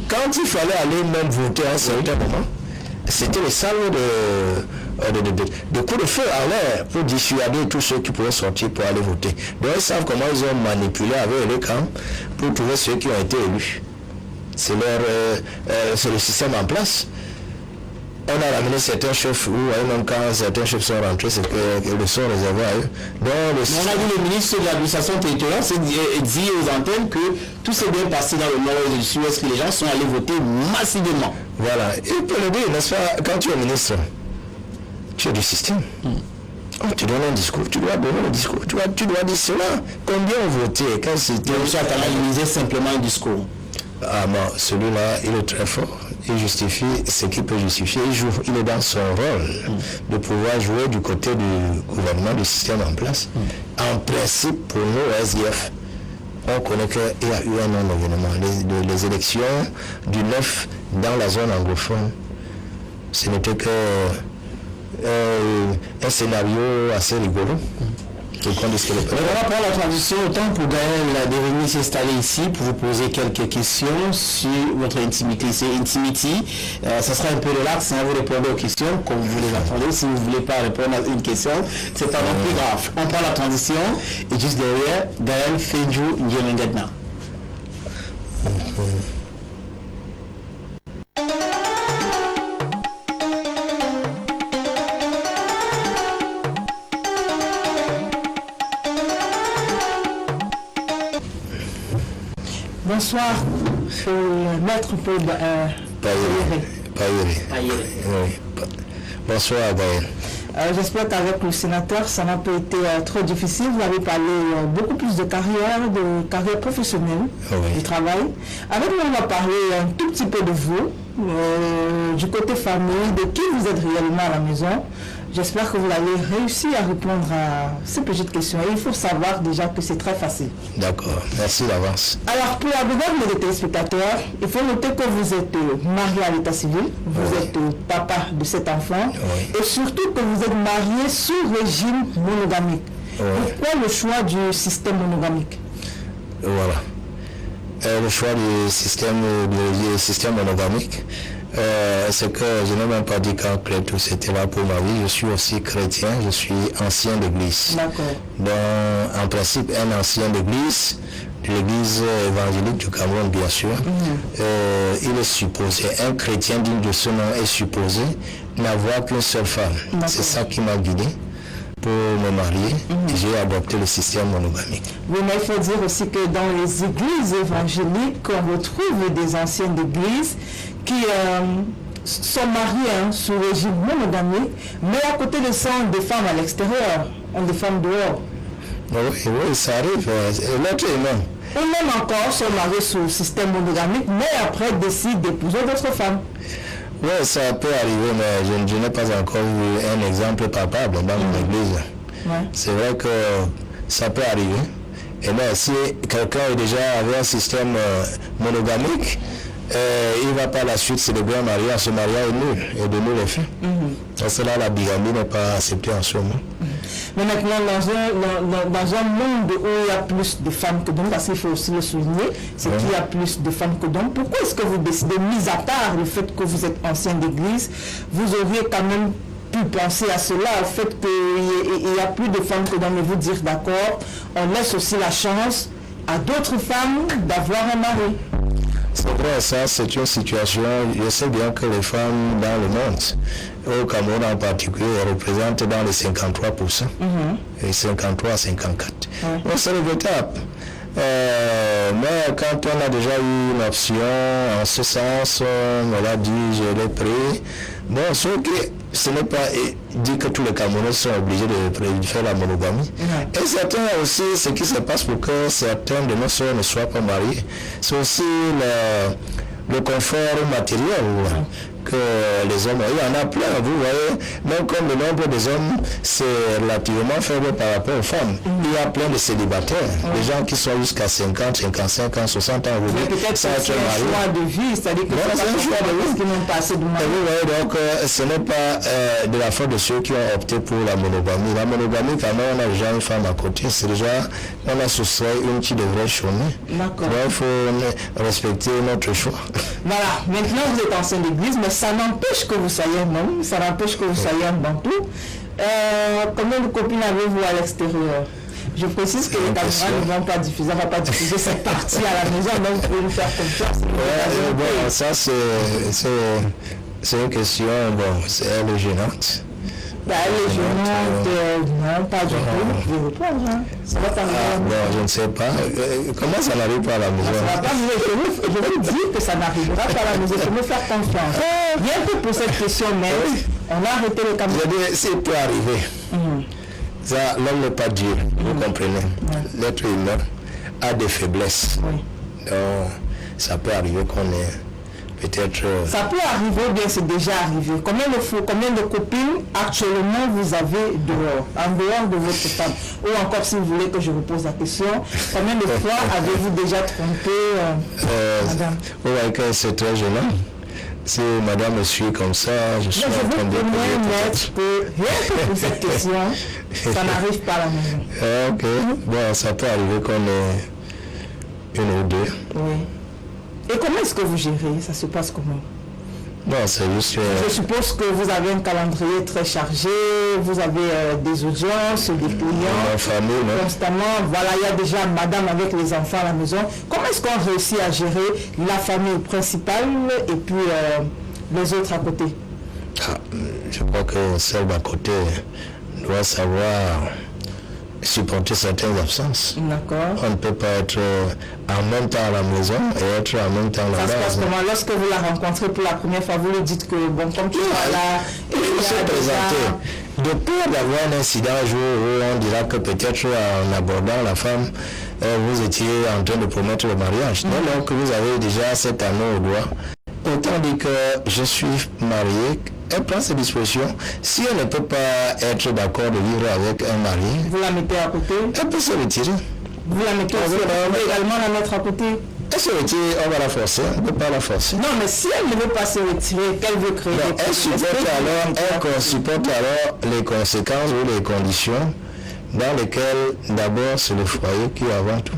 quand il fallait aller même voter à un certain moment, c'était le salon de coups de feu à l'air pour dissuader tous ceux qui pouvaient sortir pour aller voter. Donc ils savent comment ils ont manipulé avec les camps pour trouver ceux qui ont été élus. C'est le système en place. On a ramené certains chefs, ou même quand certains chefs sont rentrés, c'est que le sont réservé à eux. Donc, on a vu le ministre de l'administration territoriale dire aux antennes que tout s'est bien passé dans le nord-ouest et du sud-ouest, que les gens sont allés voter massivement. Voilà. Il peut le dire, n'est-ce pas, quand tu es ministre, tu es du système. Tu donnes un discours, tu dois donner le discours, tu dois dire cela. Combien ont voté quand c'était... M. Atala, il lisait simplement un discours. Ah bon, celui-là, il est très fort. Il justifie ce qu'il peut justifier. Il est dans son rôle de pouvoir jouer du côté du gouvernement, du système en place. En principe, pour nous, SDF, on connaît qu'il y a eu un non-événement. Les élections du 9 dans la zone anglophone, ce n'était que un scénario assez rigolo. On va prendre la transition autant pour Gaël de venir s'installer ici pour vous poser quelques questions sur votre intimité. C'est Intimity. Ça sera un peu relax, hein, vous répondez aux questions comme vous les attendez. Si vous ne voulez pas répondre à une question, c'est pas non plus grave. On prend la transition et juste derrière, Gaël Fedjou Ndjemengadna. Bonsoir, maître Paul Payere. Oui. Bonsoir Gaël. J'espère qu'avec le sénateur, ça n'a pas été trop difficile. Vous avez parlé beaucoup plus de carrière professionnelle, du travail. Avec nous, on va parler un tout petit peu de vous, du côté famille, de qui vous êtes réellement à la maison. J'espère que vous allez réussir à répondre à ces petites questions. Et il faut savoir déjà que c'est très facile. D'accord, merci d'avance. Alors, pour la demande des téléspectateurs, il faut noter que vous êtes marié à l'état civil, vous êtes papa de cet enfant, et surtout que vous êtes marié sous régime monogamique. Pourquoi le choix du système monogamique? Voilà. Le choix du système monogamique, c'est que je n'ai même pas dit qu'après tout c'était là pour ma vie. Je suis aussi chrétien, je suis ancien d'église. D'accord. Donc, en principe, un ancien d'église, l'église évangélique du Cameroun, bien sûr, il est supposé, un chrétien digne de ce nom est supposé n'avoir qu'une seule femme. C'est ça qui m'a guidé pour me marier. J'ai adopté le système monogamique. Oui, mais il faut dire aussi que dans les églises évangéliques, on retrouve des anciennes églises qui sont mariées sous régime monogamique, mais à côté de ça, on des femmes à l'extérieur, on des femmes dehors. Oui, ça arrive. L'autre est même. Ou même encore sont mariés sous le système monogamique, mais après décident d'épouser d'autres femmes. Oui, ça peut arriver, mais je n'ai pas encore vu un exemple palpable dans mon église. C'est vrai que ça peut arriver. Et bien, si quelqu'un est déjà avec un système monogamique, il ne va pas la suite célébrer un mariage. Ce mariage est nul et de nul effet. Donc c'est là la bigamie n'est pas acceptée en ce moment. Mais maintenant, dans un monde où il y a plus de femmes que d'hommes, parce qu'il faut aussi le souligner, c'est qu'il y a plus de femmes que d'hommes. Pourquoi est-ce que vous décidez, mis à part le fait que vous êtes ancien d'église, vous auriez quand même pu penser à cela, au fait qu'il y a plus de femmes que d'hommes, et vous dire d'accord, on laisse aussi la chance à d'autres femmes d'avoir un mari? C'est vrai, ça c'est une situation, je sais bien que les femmes dans le monde, au Cameroun en particulier, représentent dans les 53%, et 53 à 54. Donc c'est regrettable. Mais quand on a déjà eu une option en ce sens, on a dit je l'ai pris. Bon, sauf que ce n'est pas dit que tous les Camerounais sont obligés de faire la monogamie. Et certains aussi, ce qui se passe pour que certains de nos soeurs ne soient pas mariés, c'est aussi le confort matériel que les hommes, il y en a plein, vous voyez, même comme le nombre des hommes, c'est relativement faible par rapport aux femmes. Il y a plein de célibataires, des gens qui sont jusqu'à 50, 55 ans, 60 ans, vous voyez, peut-être c'est un choix de vie, c'est-à-dire que c'est un choix de vie qui n'ont pas assez de mariage. Vous voyez, donc ce n'est pas de la faute de ceux qui ont opté pour la monogamie. La monogamie, quand même, on a déjà une femme à côté, c'est déjà, on a soustrait une qui devrait chômer. D'accord. Donc il faut respecter notre choix. Voilà, maintenant vous êtes ancien d'église, mais ça n'empêche que vous soyez un homme, ça n'empêche que vous soyez un bantou. Combien de copines avez-vous à l'extérieur? Je précise que les caméras ne vont pas diffuser, on ne va pas diffuser cette partie à la maison, donc vous pouvez nous faire confiance. Bon, ça c'est une question, bon, elle est gênante. Elle est gênante, non, pas du tout. Je vais répondre, hein. Ça va t'arriver. Bon, je ne sais pas. Comment ça n'arrive pas à la maison? Ça va pas arriver. Je vous dis que ça n'arrivera pas à la maison. Il faut me faire confiance. Rien que pour cette question, mais on a arrêté le caméra. Je dis, c'est peut arriver. Ça, l'homme n'est pas Dieu, vous comprenez. L'être humain a des faiblesses. Donc, ça peut arriver qu'on ait peut-être... Ça peut arriver, ou bien c'est déjà arrivé. Combien de copines actuellement vous avez dehors, en dehors de votre femme? Ou encore, si vous voulez que je vous pose la question, combien de fois avez-vous déjà trompé madame? Oui, c'est très gênant. Si madame me suit comme ça, je suis en train de mettre que rien que pour cette question, ça n'arrive pas à la maison. Ok, bon, ça peut arriver qu'on ait une ou deux. Oui. Et comment est-ce que vous gérez? Ça se passe comment? Bon, c'est juste... Je suppose que vous avez un calendrier très chargé, vous avez des audiences, des clients, famille, constamment. Voilà, il y a déjà madame avec les enfants à la maison. Comment est-ce qu'on réussit à gérer la famille principale et puis les autres à côté? Je crois que celle d'à côté doit savoir supporter certaines absences. D'accord. On ne peut pas être en même temps à la maison et être en même temps là-bas. Ça se passe comment? Lorsque vous la rencontrez pour la première fois, vous lui dites que, bon, comme tu es là, il se présenter. De peur d'avoir un incident un jour où on dira que peut-être en abordant la femme, vous étiez en train de promettre le mariage. Non, non, que vous avez déjà cet anneau au doigt. Autant dire que je suis marié, elle prend ses dispositions. Si elle ne peut pas être d'accord de vivre avec un mari, vous la mettez à côté. Elle peut se retirer. Vous la mettez aussi, vous pouvez également la mettre à côté. Elle se retire, on va la forcer, on ne peut pas la forcer. Non, mais si elle ne veut pas se retirer, qu'elle veut créer des elle supporte alors les conséquences ou les conditions dans lesquelles d'abord c'est le foyer qui est avant tout.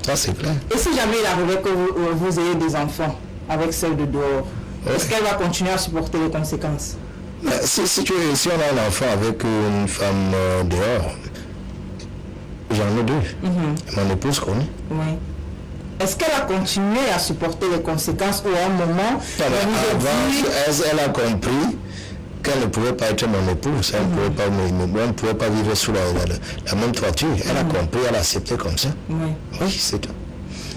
Ça c'est clair. Et si jamais il arrivait que vous ayez des enfants avec celle de dehors, est-ce qu'elle va continuer à supporter les conséquences? Si on a un enfant avec une femme dehors, j'en ai deux. Mon épouse connaît. Oui. Est-ce qu'elle a continué à supporter les conséquences ou à un moment elle a compris qu'elle ne pouvait pas être mon épouse, elle ne pouvait pas vivre sous la même toiture. Elle a compris, elle a accepté comme ça. Oui, c'est tout.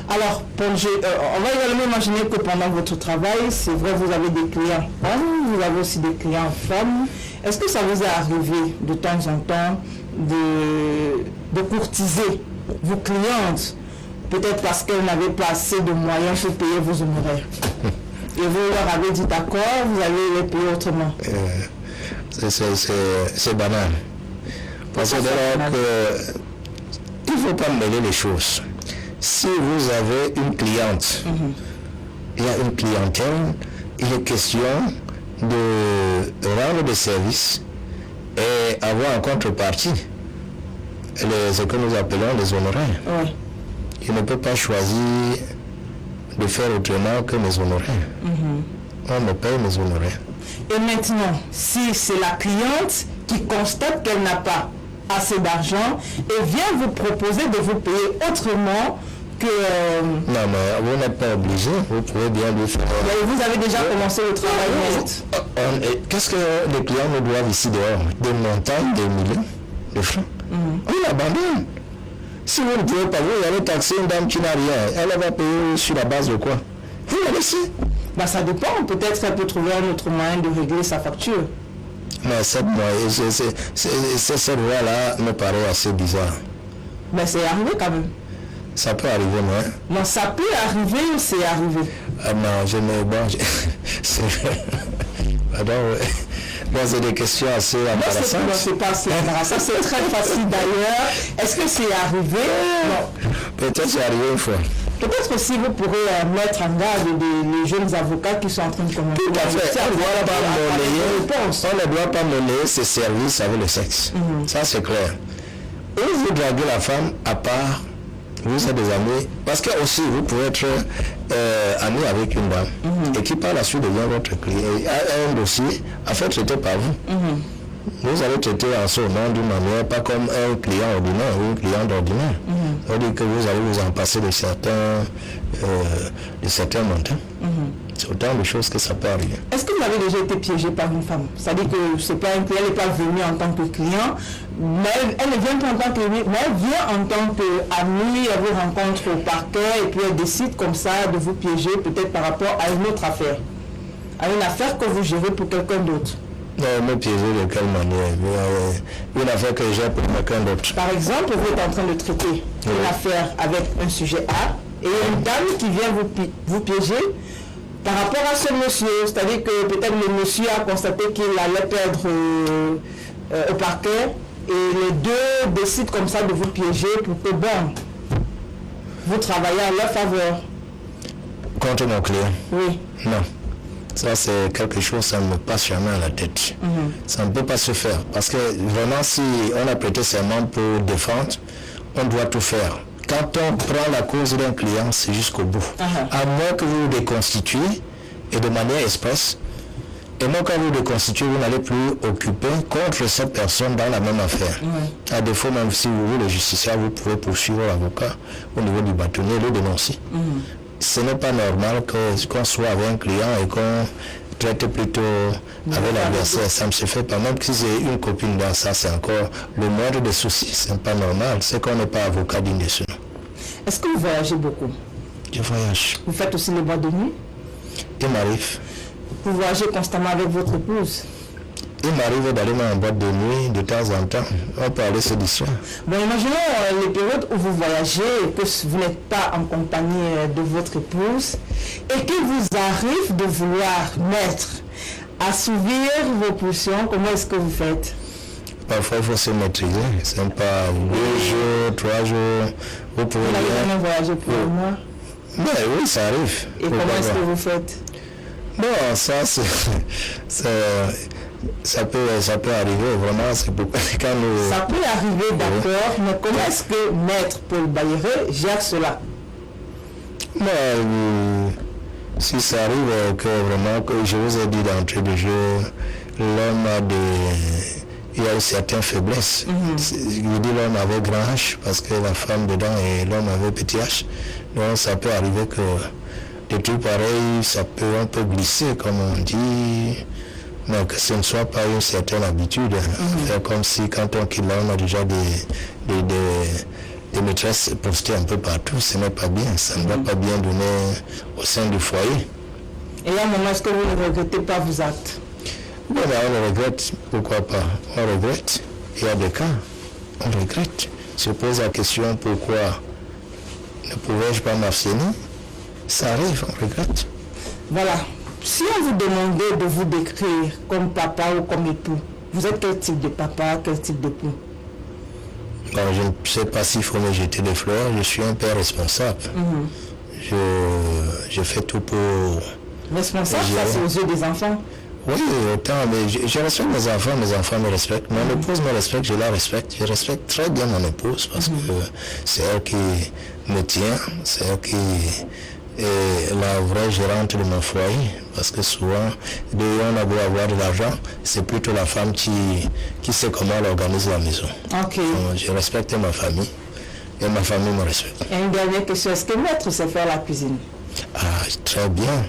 Alors, on va également imaginer que pendant votre travail, c'est vrai, vous avez des clients hommes, vous avez aussi des clients femmes. Est-ce que ça vous est arrivé de temps en temps de courtiser vos clientes, peut-être parce qu'elles n'avaient pas assez de moyens pour payer vos honoraires? Et vous leur avez dit d'accord, vous allez les payer autrement? C'est banal. Parce que il ne faut pas mêler les choses. Si vous avez une cliente, il y a une clientèle, il est question de rendre des services et avoir en contrepartie ce que nous appelons les honoraires. Oui. Il ne peut pas choisir de faire autrement que mes honoraires. On me paye mes honoraires. Et maintenant, si c'est la cliente qui constate qu'elle n'a pas assez d'argent et vient vous proposer de vous payer autrement que... Non, mais vous n'êtes pas obligé, vous pouvez bien le faire. Mais vous avez déjà commencé le travail. Qu'est-ce que les clients nous doivent ici dehors? Des montagnes, des millions de francs. On abandonne. Si vous ne pouvez pas, vous allez taxer une dame qui n'a rien. Elle va payer sur la base de quoi? Vous la laissez. Ben, ça dépend. Peut-être qu'elle peut trouver un autre moyen de régler sa facture. Mais cette voie-là me paraît assez bizarre. Mais c'est arrivé quand même. Ça peut arriver, non? Non, ça peut arriver ou c'est arrivé? Ah non, je ne... Bon, c'est des questions assez embarrassantes. Non, c'est pas assez embarrassant. C'est très facile d'ailleurs. Est-ce que c'est arrivé? Non. Peut-être c'est arrivé une fois. Peut-être aussi vous pourrez mettre en garde les jeunes avocats qui sont en train de commencer. Tout à fait. On ne doit pas monnayer ses services avec le sexe. Ça, c'est clair. Et vous draguez la femme à part, vous êtes des amis, parce que aussi vous pouvez être ami avec une dame et qui par la suite devient votre client, a un dossier à faire traiter par vous. Vous allez traiter en ce moment d'une manière, pas comme un client ordinaire ou un client d'ordinaire. C'est-à-dire que vous allez vous en passer de certains montants. C'est autant de choses que ça peut arriver. Est-ce que vous avez déjà été piégé par une femme? C'est-à-dire que c'est pas un client, elle n'est pas venue en tant que client, mais elle ne vient pas en tant que client, mais elle vient en tant qu'amie, elle vous rencontre au parquet et puis elle décide comme ça de vous piéger peut-être par rapport à une autre affaire. À une affaire que vous gérez pour quelqu'un d'autre. Non, me piéger de quelle manière? Une affaire que j'ai pour quelqu'un d'autre. Par exemple, vous êtes en train de traiter une affaire avec un sujet A et une dame qui vient vous piéger par rapport à ce monsieur. C'est-à-dire que peut-être le monsieur a constaté qu'il allait perdre au parquet et les deux décident comme ça de vous piéger pour que, bon, vous travaillez à leur faveur. Contre mon client? Oui. Non. Ça, c'est quelque chose, ça ne me passe jamais à la tête. Ça ne peut pas se faire. Parce que vraiment, si on a prêté serment pour défendre, on doit tout faire. Quand on prend la cause d'un client, c'est jusqu'au bout. À moins que vous vous déconstituiez, et de manière expresse, et moi, quand vous déconstituez, vous n'allez plus occuper contre cette personne dans la même affaire. À défaut, même si vous, le justiciable, vous pouvez poursuivre l'avocat au niveau du bâtonnier et le dénoncer. Ce n'est pas normal qu'on soit avec un client et qu'on traite plutôt avec l'adversaire. Ça ne se fait pas. Même si j'ai une copine dans ça, c'est encore le moindre des soucis. Ce n'est pas normal. C'est qu'on n'est pas avocat digne de ce nom. Est-ce que vous voyagez beaucoup? Je voyage. Vous faites aussi les boîtes de nuit? Il m'arrive. Vous voyagez constamment avec votre épouse? Il m'arrive d'aller en boîte de nuit de temps en temps. On peut aller se distraire. Bon, imaginons les périodes où vous voyagez et que vous n'êtes pas en compagnie de votre épouse et qu'il vous arrive de vouloir assouvir vos pulsions. Comment est-ce que vous faites? Parfois, il faut se maîtriser. Ce n'est pas 2 jours, 3 jours. Vous pouvez jamais voyager pour un mois? Ben oui, ça arrive. Et comment est-ce que vous faites? Bon, ça, ça peut arriver, vraiment, c'est beaucoup. Ça peut arriver, d'accord, mais comment est-ce que Maître Paul Bayeré gère cela? Si ça arrive que vraiment, que je vous ai dit d'entrée de jeu, l'homme il y a une certaine faiblesse. Je dis l'homme avec grand H, parce que la femme dedans et l'homme avec petit H. Donc ça peut arriver que des trucs pareils, on peut glisser, comme on dit. Mais que ce ne soit pas une certaine habitude. Faire comme si quand on quitte là, on a déjà des maîtresses postées un peu partout. Ce n'est pas bien. Ça ne va pas bien donner au sein du foyer. Et à un moment, est-ce que vous ne regrettez pas vos actes? Bon, on le regrette. Pourquoi pas? On regrette. Il y a des cas. On regrette. Se pose la question pourquoi ne pouvais-je pas m'abstenir? Ça arrive, on regrette. Voilà. Si on vous demandait de vous décrire comme papa ou comme époux, vous êtes quel type de papa, quel type d'époux? Bon, je ne sais pas s'il faut me jeter des fleurs, je suis un père responsable. Je fais tout pour... Responsable, ça c'est aux yeux des enfants. Oui, autant, mais je respecte mes enfants me respectent. Mon épouse me respecte, je la respecte. Je respecte très bien mon épouse parce que c'est elle qui me tient, c'est elle qui est la vraie gérante de mon foyer. Parce que souvent, on a beau avoir de l'argent, c'est plutôt la femme qui sait comment elle organise la maison. Ok. Donc, je respecte ma famille et ma famille me respecte. Et une dernière question, est-ce que maître sait faire la cuisine? Ah, très bien.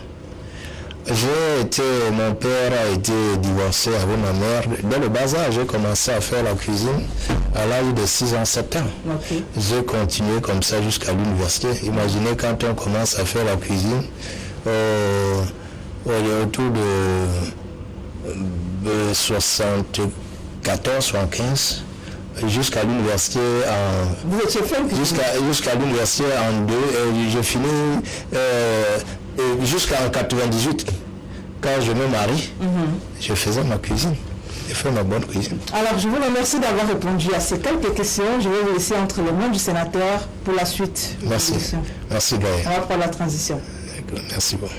Mon père a été divorcé avec ma mère. Dès le bas âge, j'ai commencé à faire la cuisine à l'âge de 6 ans, 7 ans. Okay. J'ai continué comme ça jusqu'à l'université. Imaginez quand on commence à faire la cuisine, autour de 74, 75, jusqu'à l'université jusqu'à l'université en 2, et j'ai fini jusqu'en 98. Quand je me marie, je faisais ma cuisine. Je fais ma bonne cuisine. Alors, je vous remercie d'avoir répondu à ces quelques questions. Je vais vous laisser entre les mains du sénateur pour la suite. Merci. Merci, Gaël. On va prendre la transition. Merci beaucoup.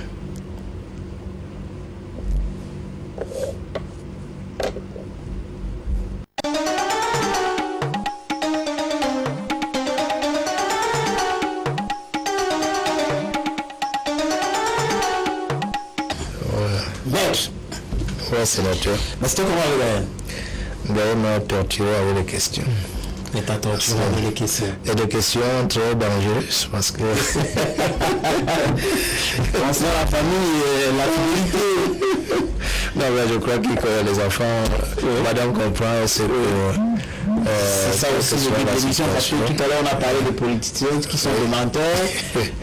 Ouais, sénateur. Mais c'était comment le Gaël m'a torturé avec des questions. Et t'as torturé avec des questions. Et des questions très dangereuses parce que... Concernant la famille et la fidélité. Non, mais je crois que les enfants, madame comprend, c'est c'est ça aussi le but de l'émission, parce que tout à l'heure on a parlé de politiciens qui sont des menteurs.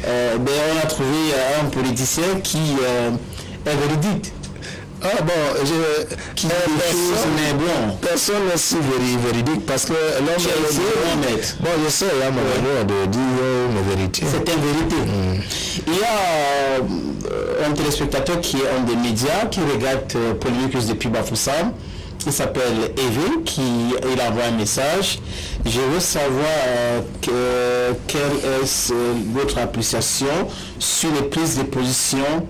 On a trouvé un politicien qui est véridique. Ah bon, personne n'est si véridique parce que l'homme est... Bon, je sais, il y a mon amour de dire la vérité. C'est une vérité. Il y a un téléspectateur qui est un des médias qui regarde Polémique depuis Bafoussam. Il s'appelle Eve, il envoie un message. Je veux savoir quelle est votre appréciation sur les prises de position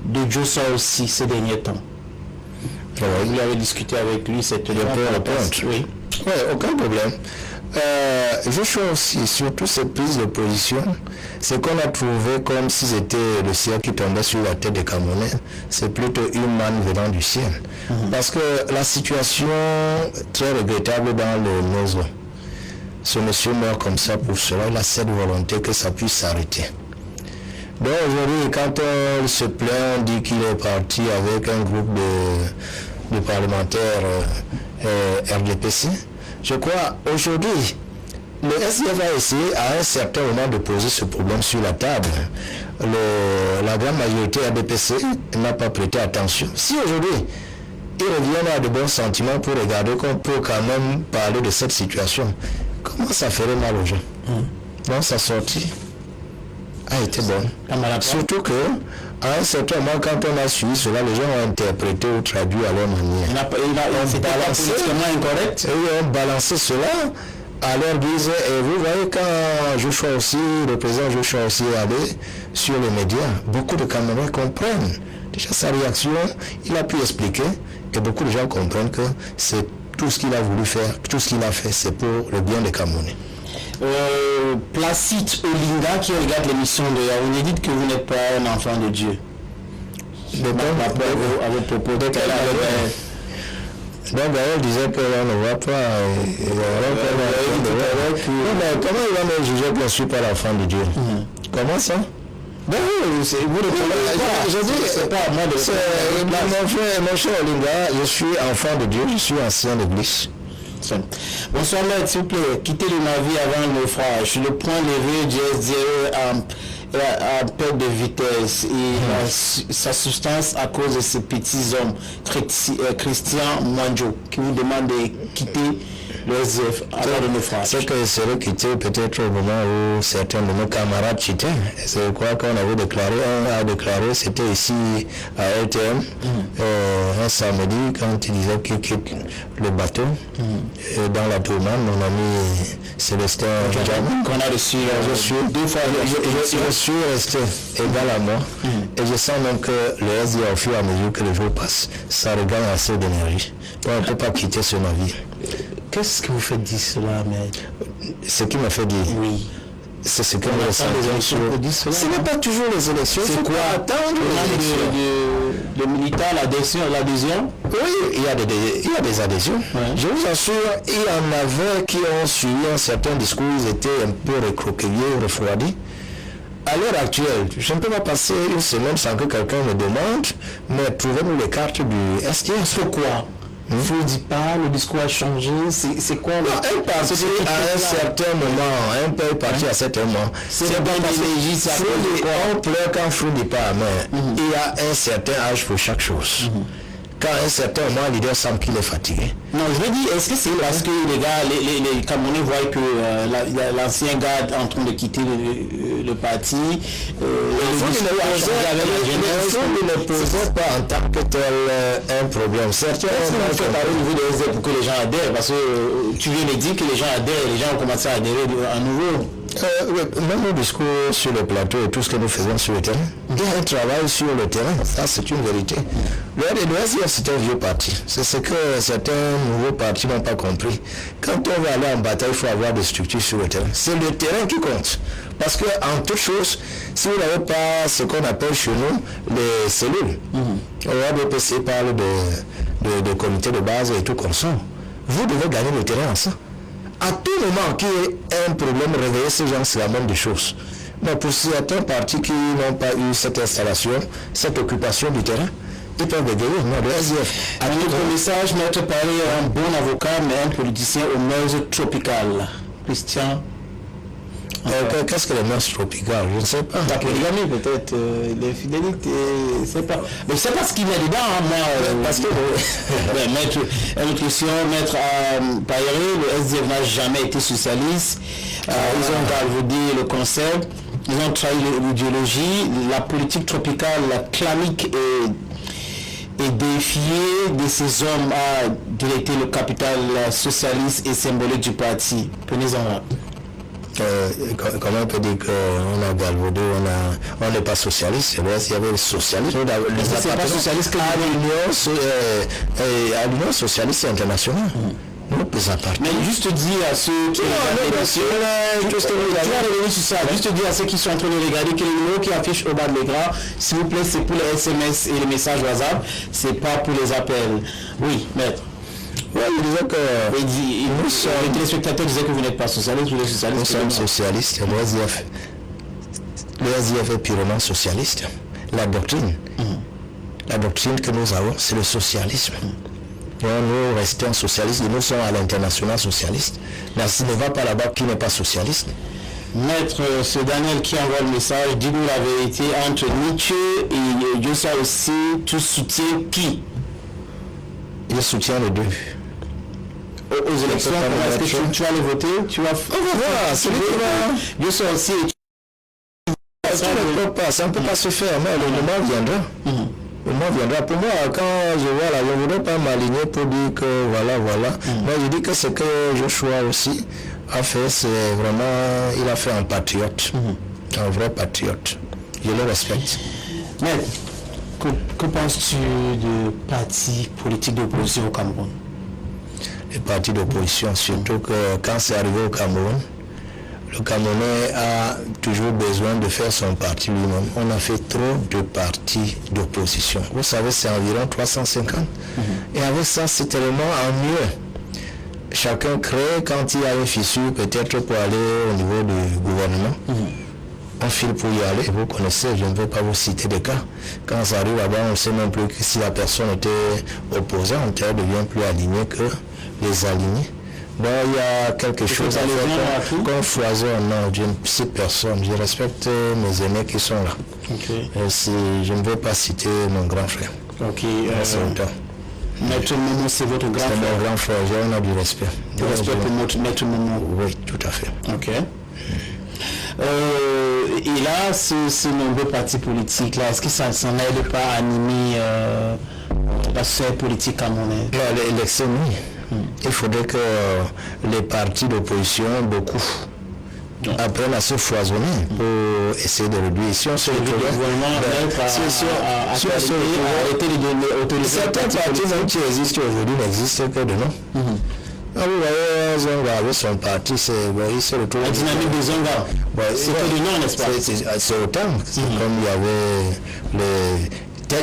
de Joshua aussi ces derniers temps. Vous avez discuté avec lui cette réponse. Oui. Oui, aucun problème. Joshua aussi, surtout ces prises de position, c'est qu'on a trouvé comme si c'était le ciel qui tombait sur la tête des Camerounais. C'est plutôt une manne venant du ciel. Parce que la situation très regrettable dans le Nozo, ce monsieur meurt comme ça pour cela, il a cette volonté que ça puisse s'arrêter. Donc aujourd'hui, quand on se plaint, on dit qu'il est parti avec un groupe de parlementaires RDPC. Je crois aujourd'hui, le SDF a essayé à un certain moment de poser ce problème sur la table. La grande majorité RDPC n'a pas prêté attention. Si aujourd'hui, ils reviennent à de bons sentiments pour regarder qu'on peut quand même parler de cette situation, comment ça ferait mal aux gens? Donc sa sortie a été bonne. Surtout que, à un certain moment, quand on a suivi cela, les gens ont interprété ou traduit à leur manière. Ils ont balancé cela à leur guise. Et vous voyez, quand Joshua aussi, le président Joshua aussi est allé sur les médias, beaucoup de Camerounais comprennent. Déjà sa réaction, il a pu expliquer, et beaucoup de gens comprennent que c'est tout ce qu'il a voulu faire, tout ce qu'il a fait, c'est pour le bien des Camerounais. Placide Olinga qui regarde l'émission de Yaoundé, dites que vous n'êtes pas un enfant de Dieu. À vos propos. Donc elle disait qu'on ne voit pas. Comment il va me juger que je ne suis pas l'enfant de Dieu? Comment ça? Ben oui, c'est vous le je dis, c'est pas moi de mon cher Olinga, je suis enfant de Dieu, je suis ancien d'église. Bonsoir maître, s'il vous plaît, quittez le navire avant le naufrage. Le point levé du SDE à perte de vitesse et sa substance à cause de ces petits hommes, Christian Manjo, qui vous demande de quitter le SDF avant le naufrage. C'est que serait quitté peut-être au moment où certains de nos camarades quittaient. C'est quoi qu'on avait déclaré, on a déclaré, c'était ici à LTM, un samedi, quand il disait qu'il quitte le bateau, et dans la tournade, mon ami Célestin qu'on a reçu deux fois, je suis resté égal à moi, et je sens même que le SDF, au fur et à mesure que les jours passent, ça regagne assez d'énergie. On ne peut pas quitter ce navire. Qu'est-ce que vous faites dire cela, mais... Ce qui m'a fait dire. Oui. C'est ce que les élections ce n'est pas toujours les élections. C'est quoi attendre le militaire, l'adhésion? Oui, il y a des adhésions. Ouais. Je vous assure, il y en avait qui ont suivi un certain discours, ils étaient un peu recroquevillés, refroidis. À l'heure actuelle, je ne peux pas passer une semaine sans que quelqu'un me demande, mais trouvez-nous les cartes du STS. Pourquoi? Il faut dire pas, le discours a changé, c'est quoi? Non, un parti à un certain moment, un peu parti à un certain moment. C'est pas parce que on pleure quand Frou n'est pas mais il y a un certain âge pour chaque chose. Quand à un certain moment, le leader semble qu'il est fatigué. Non, je veux dire, est-ce que c'est parce que les gars, les Camerounais voient que l'ancien gars est en train de quitter le parti, il ne posait pas en tant que tel un problème. Certains on fait parler au niveau des SDF pour que les gens adhèrent, parce que tu viens de dire que les gens adhèrent, les gens ont commencé à adhérer à nouveau. Même au discours sur le plateau et tout ce que nous faisons sur le terrain, il y a un travail sur le terrain, ça c'est une vérité. Le SDF c'est un vieux parti, c'est ce que certains nouveaux partis n'ont pas compris. Quand on va aller en bataille, il faut avoir des structures sur le terrain. C'est le terrain qui compte. Parce que en toute chose, si vous n'avez pas ce qu'on appelle chez nous les cellules, OADPC parle de comités de base et tout comme ça, vous devez gagner le terrain en ça. À tout moment qu'il y ait un problème, réveiller ces gens, c'est la même des choses. Mais pour certains partis qui n'ont pas eu cette installation, cette occupation du terrain, ils peuvent bégayer. Non, le SDF. À notre message, Maître Paré est un bon avocat, mais un politicien aux mœurs tropicales. Christian. Qu'est-ce que les mœurs tropicales? Je ne sais pas. La polygamie peut-être, l'infidélité, c'est pas. Mais c'est pas ce qu'il y a dedans, moi. Parce que Maître, une question, Maître Paré, le SDF n'a jamais été socialiste. Ils ont galvaudé le concept, ils ont trahi l'idéologie, la politique tropicale, la clanique et défier de ces hommes à directer le capital socialiste et symbolique du parti. Prenez-en là. Comment on peut dire qu'on a galvaudé, on n'est pas socialiste? Il y avait le socialisme. C'est pas socialiste que à l'Union socialiste internationale. Mais juste dire à ceux qui juste dire à ceux qui sont en train de regarder que le numéro qui affiche au bas de l'écran, s'il vous plaît, c'est pour les SMS et les messages WhatsApp, c'est pas pour les appels. Oui, maître. Oui, il disait que les téléspectateurs disaient que vous n'êtes pas socialiste, vous êtes socialiste. Nous sommes socialistes. Le SDF est purement socialiste. La doctrine que nous avons, c'est le socialisme. Nous restons socialistes, nous sommes à l'international socialiste. Mais s'il ne va pas là-bas, qui n'est pas socialiste? Maître, c'est Daniel qui envoie le message. Dis-nous la vérité entre Nietzsche et Diossa aussi, tu soutiens qui? Je soutiens les deux. Aux élections, est-ce que tu vas les voter? On va voir, c'est Diossa aussi. Ça ne peut pas se faire, mais le moment viendra. Le moment viendra. Pour moi, quand je vois là, je ne voudrais pas m'aligner pour dire que voilà. Mais je dis que ce que Joshua aussi a fait, c'est vraiment, il a fait un patriote. Un vrai patriote. Je le respecte. Mais, que penses-tu de partis politiques d'opposition au Cameroun? Les partis d'opposition, surtout que quand c'est arrivé au Cameroun, le Camerounais a toujours besoin de faire son parti lui-même. On a fait trop de partis d'opposition. Vous savez, c'est environ 350. Et avec ça, c'est tellement ennuyeux. Chacun crée quand il y a une fissure, peut-être pour aller au niveau du gouvernement. On file pour y aller. Vous connaissez, je ne veux pas vous citer des cas. Quand ça arrive là-bas, on ne sait même plus que si la personne était opposée, on devient plus aligné que les alignés. Bon, il y a quelque chose à faire qu'on foisonne. Non, je ne cite personne. Je respecte mes aînés qui sont là. Je ne veux pas citer mon grand frère. Maître Momo, c'est votre grand frère. C'est mon grand frère, on a du respect. Du respect pour Maître Momo. Oui, tout à fait. Ok. Et là, ces nombreux partis politiques, là, est-ce que ça n'en aide pas à animer la sphère politique camerounaise? Non, l'élection, oui. Il faudrait que les partis d'opposition, beaucoup, apprennent à se foisonner pour essayer de réduire. Si on se retrouve, certains partis même qui existent aujourd'hui n'existent que de nom. Ah oui, Zonga avec son parti, il se retrouve. La dynamique de Zonga, c'est que du nom, n'est-ce pas? C'est autant. Comme il y avait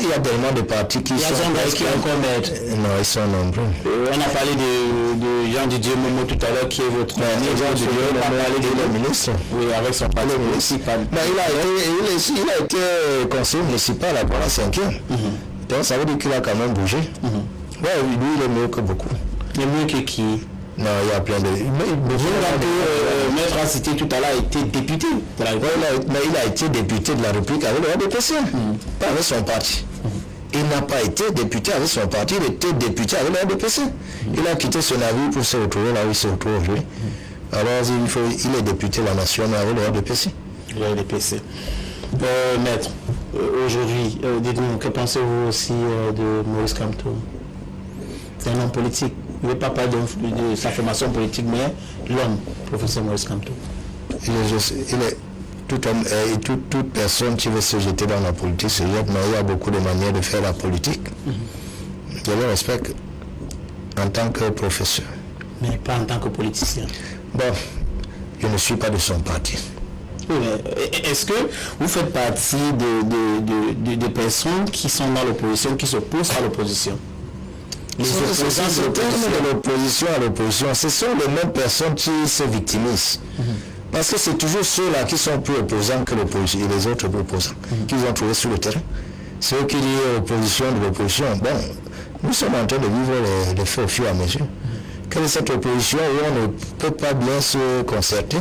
il y a tellement de partis qui sont. Zonga qui est encore maître. Non, ils sont nombreux. On a parlé de Jean-Didier Momo tout à l'heure, qui est votre ami. Jean-Didier Momo, on a parlé de ministre. Oui, avec son parti municipal. Il a été conseiller municipal pendant 5 ans. Donc ça veut dire qu'il a quand même bougé. Ouais, lui, il est mieux que beaucoup. Il est mieux que qui? Non, il y a plein de... Maître a cité tout à l'heure, a été député de la République. Mais il a été député de la République avec le RDPC, pas avec son parti. Il n'a pas été député avec son parti, il était député avec le RDPC. Il a quitté son navire pour se retrouver là où il se retrouve aujourd'hui. Alors il est député de la nation avec le RDPC. Le RDPC. Maître, aujourd'hui, dites-nous, que pensez-vous aussi de Maurice Kamto? C'est un homme politique. Il ne veut pas parler de sa formation politique, mais l'homme, professeur Maurice Kamto. Il est tout homme et toute personne qui veut se jeter dans la politique se jette, mais il y a beaucoup de manières de faire la politique. Je le respecte en tant que professeur. Mais pas en tant que politicien. Bon, je ne suis pas de son parti. Oui, mais est-ce que vous faites partie des personnes qui sont dans l'opposition, qui s'opposent à l'opposition? Les opposants de l'opposition à l'opposition, ce sont les mêmes personnes qui se victimisent. Parce que c'est toujours ceux-là qui sont plus opposants que l'opposition et les autres opposants qu'ils ont trouvé sur le terrain. C'est eux qui disent opposition de l'opposition. Bon, nous sommes en train de vivre les faits au fur et à mesure. Quelle est cette opposition où on ne peut pas bien se concerter,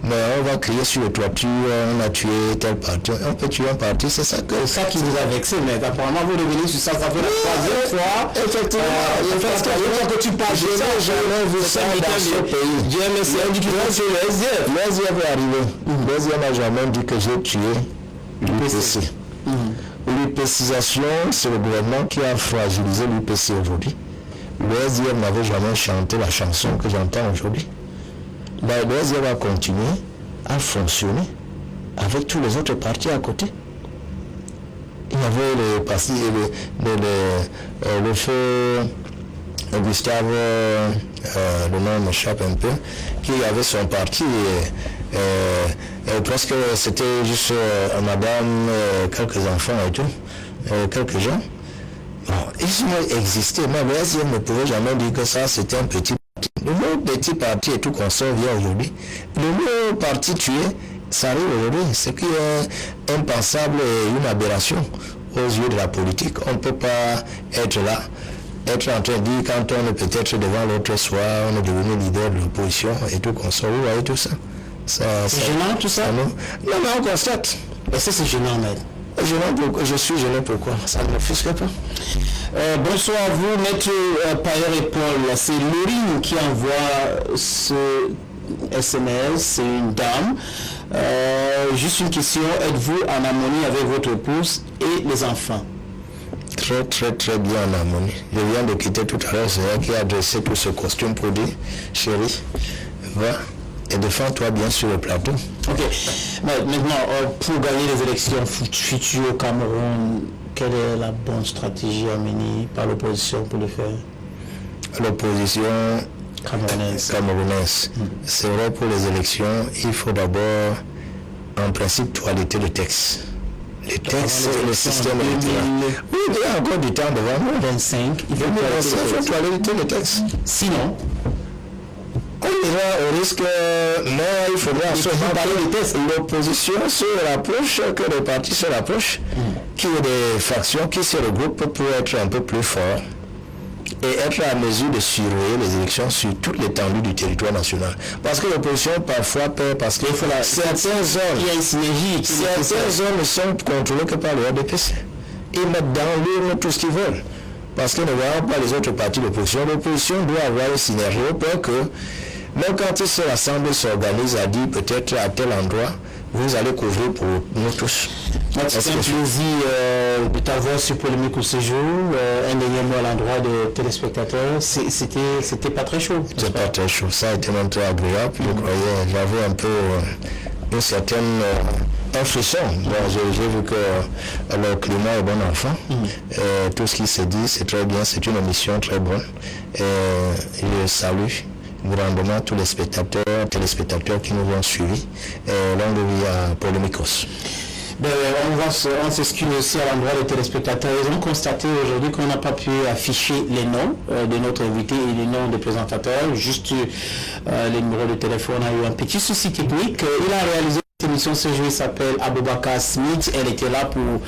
mais on va crier sur le toiture, on a tué tel parti, on peut tuer un parti, c'est ça que... C'est ça qui vous a vexé, mais apparemment vous revenez sur ça, ça fait la troisième fois. Effectivement, que tu parles, je n'ai jamais vu ça dans ce pays. Dieu merci, on dit que l'OSIF est arrivé. L'OSIF n'a jamais dit que j'ai tué l'UPC. L'UPCisation, c'est le gouvernement qui a fragilisé l'UPC aujourd'hui. Le SDF n'avait jamais chanté la chanson que j'entends aujourd'hui. Le SDF va continuer à fonctionner avec tous les autres partis à côté. Il y avait le parti, le feu Gustave, le nom m'échappe un peu, qui avait son parti, presque c'était juste madame, quelques enfants et tout, quelques gens. Bon, ils ont existé, mais le SDF ne pouvait jamais dire que ça c'était un petit parti. Le mot petit parti et tout qu'on sort vient aujourd'hui. Le mot parti tué, ça arrive aujourd'hui. Ce qui est impensable et une aberration aux yeux de la politique. On ne peut pas être là, être en train de dire quand on est peut-être devant l'autre soir, on est devenu leader de l'opposition et tout qu'on sort. Vous voyez tout ça. C'est gênant tout ça? Non, mais on constate. Et ça c'est gênant, maître. Je suis gêné pourquoi? Ça ne m'offusque pas. Bonsoir à vous, maître Payer et Paul. C'est Laurine qui envoie ce SMS, c'est une dame. Juste une question, êtes-vous en harmonie avec votre épouse et les enfants? Très très très bien en harmonie. Je viens de quitter tout à l'heure, c'est elle qui a dressé tout ce costume pour dire, chérie, va et défends-toi bien sur le plateau. Ok, maintenant, pour gagner les élections futures au Cameroun, quelle est la bonne stratégie à mener par l'opposition pour le faire? L'opposition camerounaise. C'est vrai, pour les élections, il faut d'abord, en principe, toiletter le texte. Les textes et le système électoral. Oui, il y a encore du temps devant nous. 25, il faut toiletter le texte. Sinon, on ira au risque, mais il faudra à ce moment l'opposition se rapproche, que les partis se rapprochent, qu'il y ait des factions qui se regroupent pour être un peu plus forts et être à mesure de surveiller les élections sur toute l'étendue du territoire national. Parce que l'opposition parfois perd parce que certaines zones, il y a une synergie. Certaines zones ne sont contrôlées que par le RDPC. Ils mettent dans l'urne tout ce qu'ils veulent. parce que ne voyons pas les autres partis d'opposition. L'opposition doit avoir le scénario pour que, même quand ils se rassemblent, s'organisent à dire peut-être à tel endroit, vous allez couvrir pour nous tous. C'est un plaisir de t'avoir sur Polémique au séjour. Un dernier mot à l'endroit des téléspectateurs. C'était pas très chaud. C'était pas très chaud. Ça a été même très agréable. Je croyais, j'avais un peu une certaine un frisson. Bon, j'ai vu que le climat est bon enfant. Tout ce qui se dit, c'est très bien. C'est une émission très bonne. Je salue grandement tous les téléspectateurs qui nous ont suivis. Longue vie à Polémicos. On s'excuse aussi à l'endroit des téléspectateurs. Ils ont constaté aujourd'hui qu'on n'a pas pu afficher les noms de notre invité et les noms des présentateurs. Juste les numéros de téléphone a eu un petit souci technique. Il a réalisé cette émission ce jour, il s'appelle Aboubakar Smith. Elle était là pour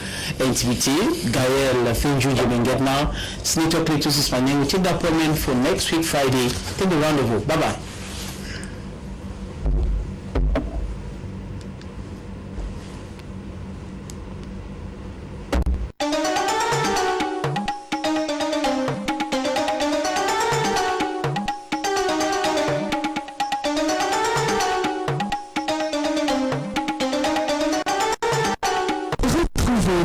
inviter Gaël Finju Jemengetna. Senator Cletus Ismaning. We take the appointment for next week Friday. Take the rendezvous. Bye bye.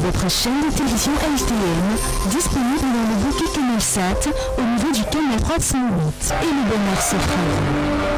Votre chaîne de télévision LTN, disponible dans le bouquet Canal Sat au niveau du canal 308 et le Bernard Sofra.